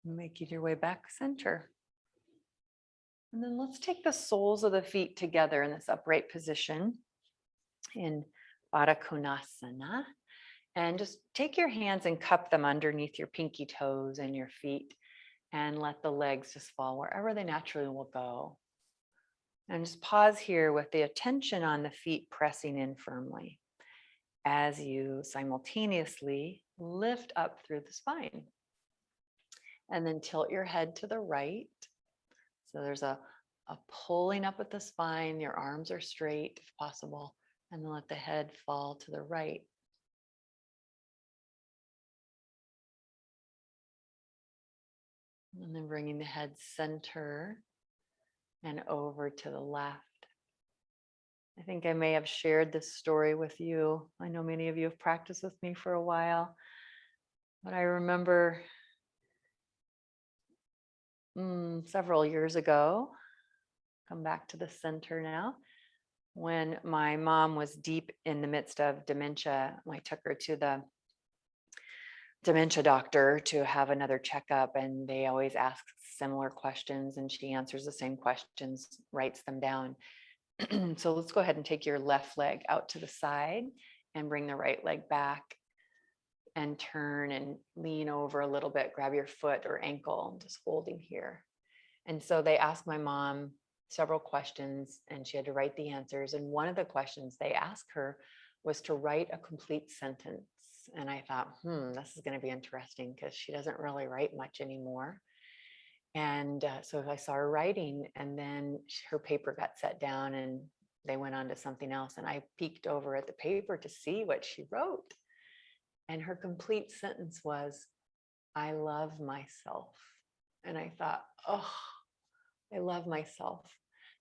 Making your way back center. And then let's take the soles of the feet together in this upright position in Baddha Konasana. And just take your hands and cup them underneath your pinky toes and your feet and let the legs just fall wherever they naturally will go. And just pause here with the attention on the feet pressing in firmly as you simultaneously lift up through the spine. And then tilt your head to the right. So there's a pulling up at the spine, your arms are straight if possible, and then let the head fall to the right. And then bringing the head center and over to the left. I think I may have shared this story with you. I know many of you have practiced with me for a while, but I remember several years ago, come back to the center now, when my mom was deep in the midst of dementia. I took her to the dementia doctor to have another checkup, and they always ask similar questions, and she answers the same questions, writes them down. So let's go ahead and take your left leg out to the side and bring the right leg back and turn and lean over a little bit, grab your foot or ankle, just holding here. And so they asked my mom several questions and she had to write the answers. And one of the questions they asked her was to write a complete sentence. And I thought, this is going to be interesting because she doesn't really write much anymore. And so I saw her writing, and then her paper got set down and they went on to something else. And I peeked over at the paper to see what she wrote. And her complete sentence was, "I love myself." And I thought, oh, I love myself.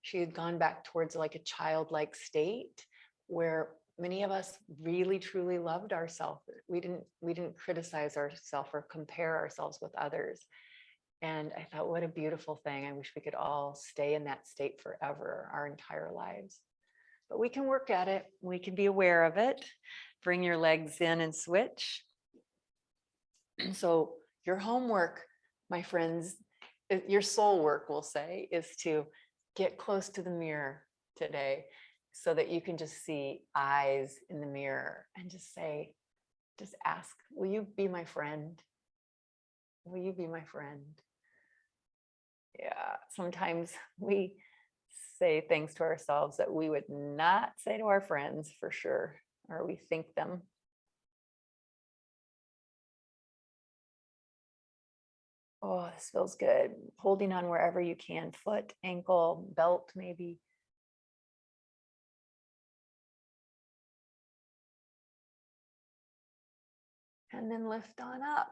She had gone back towards like a childlike state where many of us really truly loved ourselves. We didn't criticize ourselves or compare ourselves with others. And I thought, what a beautiful thing. I wish we could all stay in that state forever, our entire lives. but we can work at it. We can be aware of it. Bring your legs in and switch. So your homework, my friends, your soul work, we'll say, is to get close to the mirror today so that you can just see eyes in the mirror and just say, just ask, will you be my friend? Will you be my friend? Yeah, sometimes we say things to ourselves that we would not say to our friends for sure, or we think them. Oh, this feels good. Holding on wherever you can, foot, ankle, belt, maybe. And then lift on up.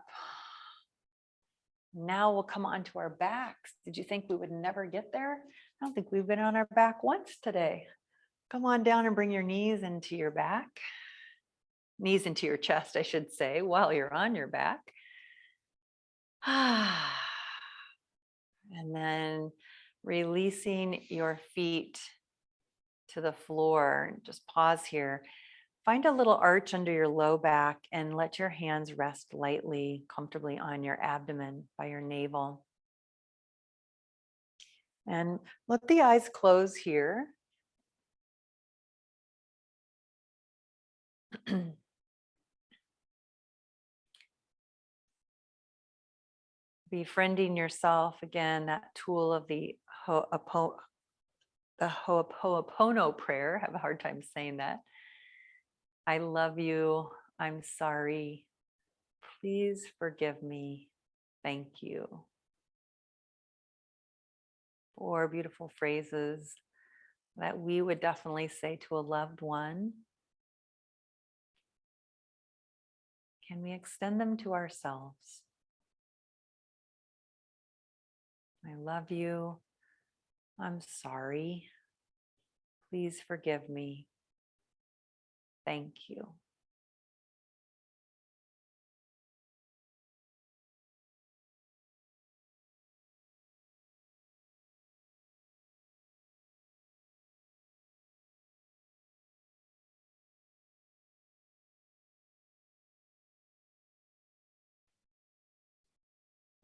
Now we'll come onto our backs. Did you think we would never get there? I don't think we've been on our back once today. Come on down and bring your knees into your back. Knees into your chest, I should say, while you're on your back. And then releasing your feet to the floor. Just pause here. Find a little arch under your low back and let your hands rest lightly, comfortably on your abdomen by your navel. And let the eyes close here. Befriending yourself, again, that tool of the Ho'oponopono prayer. I have a hard time saying that. I love you. I'm sorry. Please forgive me. Thank you. 4 beautiful phrases that we would definitely say to a loved one. Can we extend them to ourselves? I love you. I'm sorry. Please forgive me. Thank you.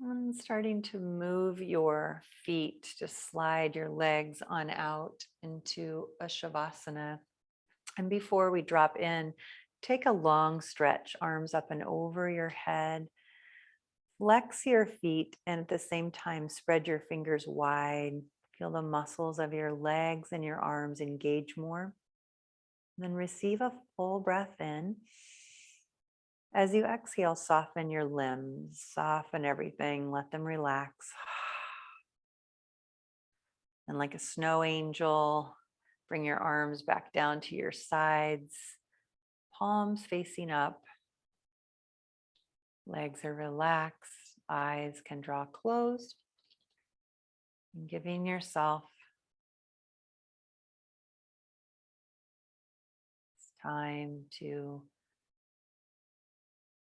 And starting to move your feet, just slide your legs on out into a Shavasana. And before we drop in, take a long stretch, arms up and over your head. Flex your feet and at the same time, spread your fingers wide. Feel the muscles of your legs and your arms engage more. Then receive a full breath in. As you exhale, soften your limbs, soften everything, let them relax. And like a snow angel, bring your arms back down to your sides, palms facing up. Legs are relaxed, eyes can draw closed. And giving yourself time to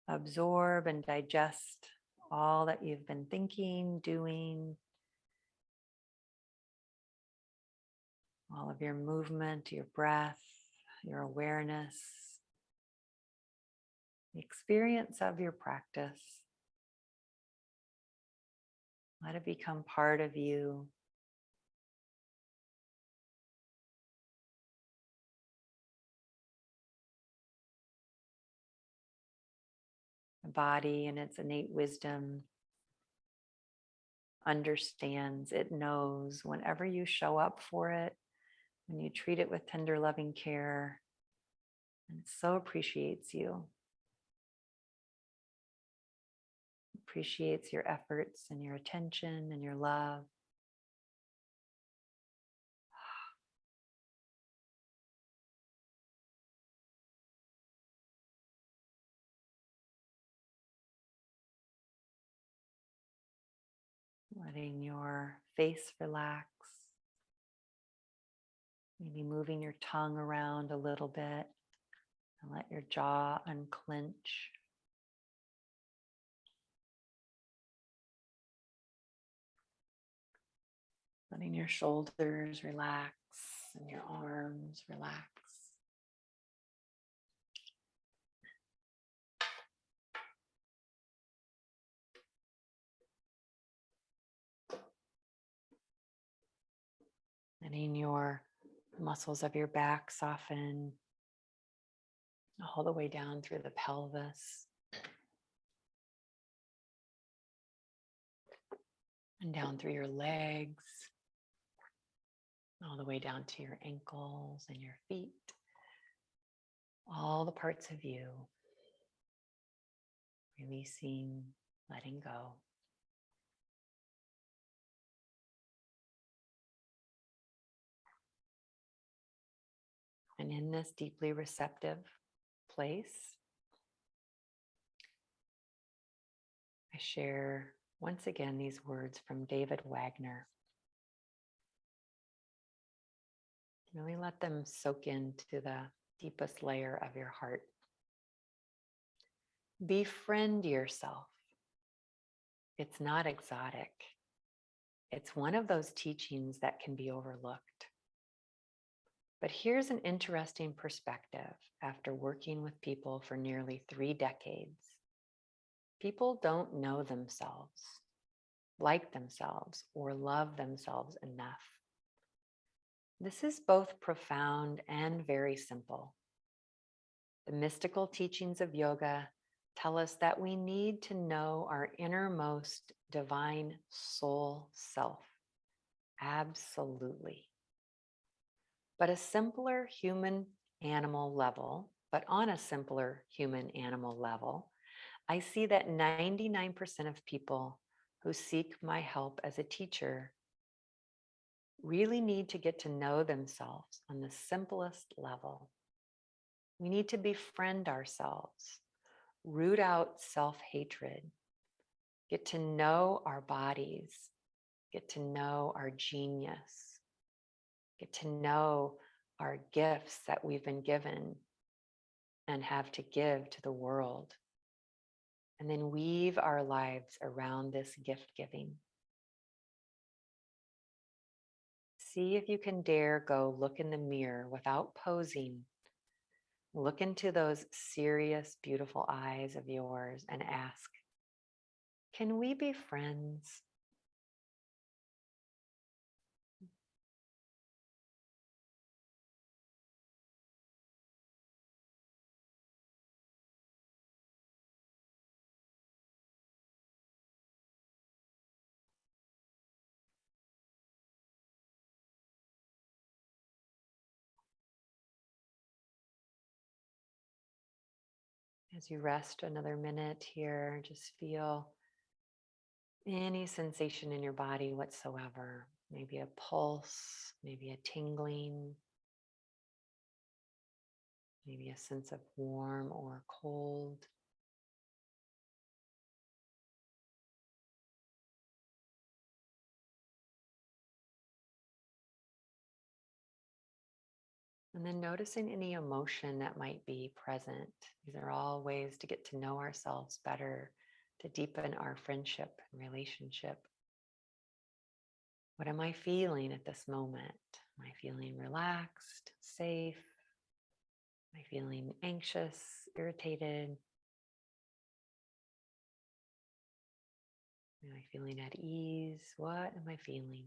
absorb and digest all that you've been thinking, doing, all of your movement, your breath, your awareness, the experience of your practice. Let it become part of you. The body and its innate wisdom understands, it knows whenever you show up for it, when you treat it with tender, loving care, and it so appreciates you. Appreciates your efforts and your attention and your love. Letting your face relax. Maybe moving your tongue around a little bit and let your jaw unclench. Letting your shoulders relax and your arms relax. Letting your muscles of your back soften all the way down through the pelvis and down through your legs, all the way down to your ankles and your feet, all the parts of you, releasing, letting go. And in this deeply receptive place, I share once again these words from David Wagner. Really let them soak into the deepest layer of your heart. Befriend yourself. It's not exotic. It's one of those teachings that can be overlooked. But here's an interesting perspective after working with people for nearly 3 decades. People don't know themselves, like themselves, or love themselves enough. This is both profound and very simple. The mystical teachings of yoga tell us that we need to know our innermost divine soul self. Absolutely. But on a simpler human animal level, I see that 99% of people who seek my help as a teacher really need to get to know themselves on the simplest level. We need to befriend ourselves, root out self-hatred, get to know our bodies, get to know our genius, get to know our gifts that we've been given and have to give to the world. And then weave our lives around this gift giving. See if you can dare go look in the mirror without posing. Look into those serious, beautiful eyes of yours and ask, can we be friends? As you rest another minute here, just feel any sensation in your body whatsoever. Maybe a pulse, maybe a tingling, maybe a sense of warm or cold. And then noticing any emotion that might be present. These are all ways to get to know ourselves better, to deepen our friendship and relationship. What am I feeling at this moment? Am I feeling relaxed, safe? Am I feeling anxious, irritated? Am I feeling at ease? What am I feeling?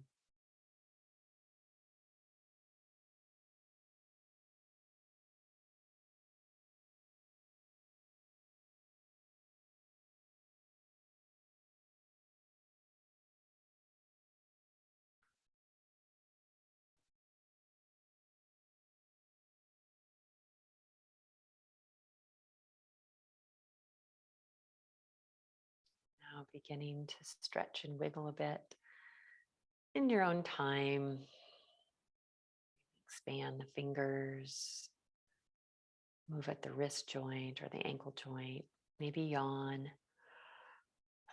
Now beginning to stretch and wiggle a bit in your own time. Expand the fingers, move at the wrist joint or the ankle joint, maybe yawn.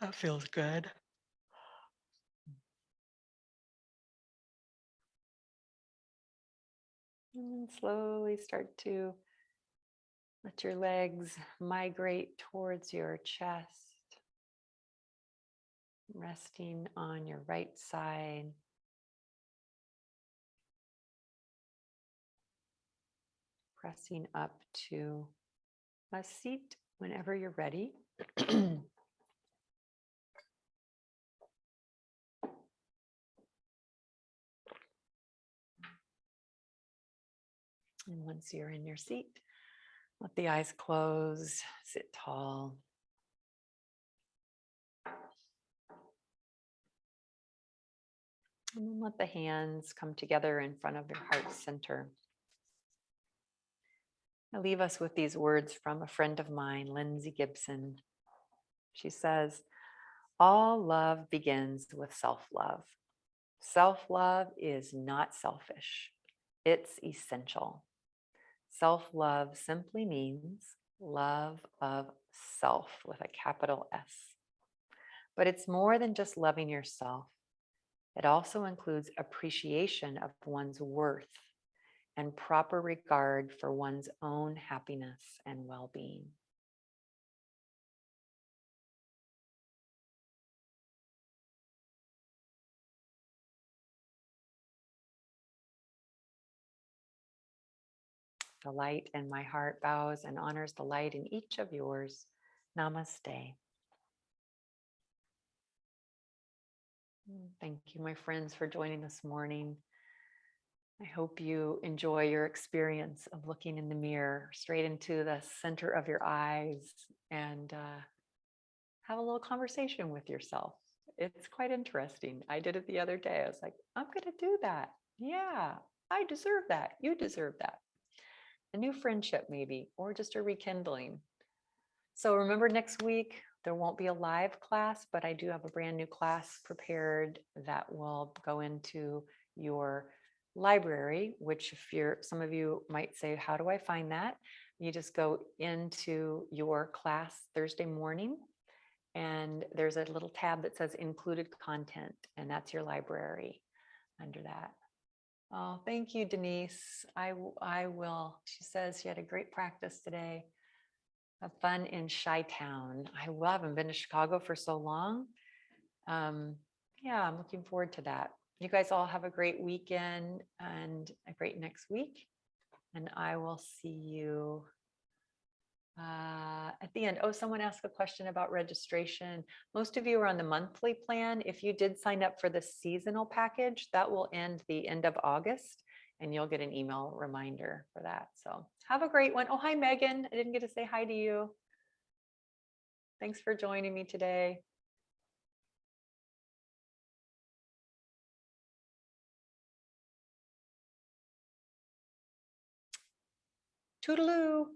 That feels good. And then slowly start to let your legs migrate towards your chest, resting on your right side. Pressing up to a seat whenever you're ready. And once you're in your seat, let the eyes close, sit tall. And then let the hands come together in front of your heart center. I leave us with these words from a friend of mine, Lindsay Gibson. She says, all love begins with self-love. Self-love is not selfish. It's essential. Self-love simply means love of self with a capital S. But it's more than just loving yourself. It also includes appreciation of one's worth and proper regard for one's own happiness and well-being. The light in my heart bows and honors the light in each of yours. Namaste. Thank you, my friends, for joining this morning. I hope you enjoy your experience of looking in the mirror straight into the center of your eyes and have a little conversation with yourself. It's quite interesting. I did it the other day. I was like, I'm going to do that. Yeah, I deserve that. You deserve that. A new friendship, maybe, or just a rekindling. So remember, next week, there won't be a live class, but I do have a brand new class prepared that will go into your library, which some of you might say, how do I find that? You just go into your class Thursday morning, and there's a little tab that says included content, and that's your library under that. Oh, thank you, Denise. I will. She says she had a great practice today. Have fun in Chi-Town. I haven't been to Chicago for so long. Yeah, I'm looking forward to that. You guys all have a great weekend and a great next week. And I will see you at the end. Oh, someone asked a question about registration. Most of you are on the monthly plan. If you did sign up for the seasonal package, that will end the end of August, and you'll get an email reminder for that. So have a great one. Oh, hi, Megan. I didn't get to say hi to you. Thanks for joining me today. Toodaloo.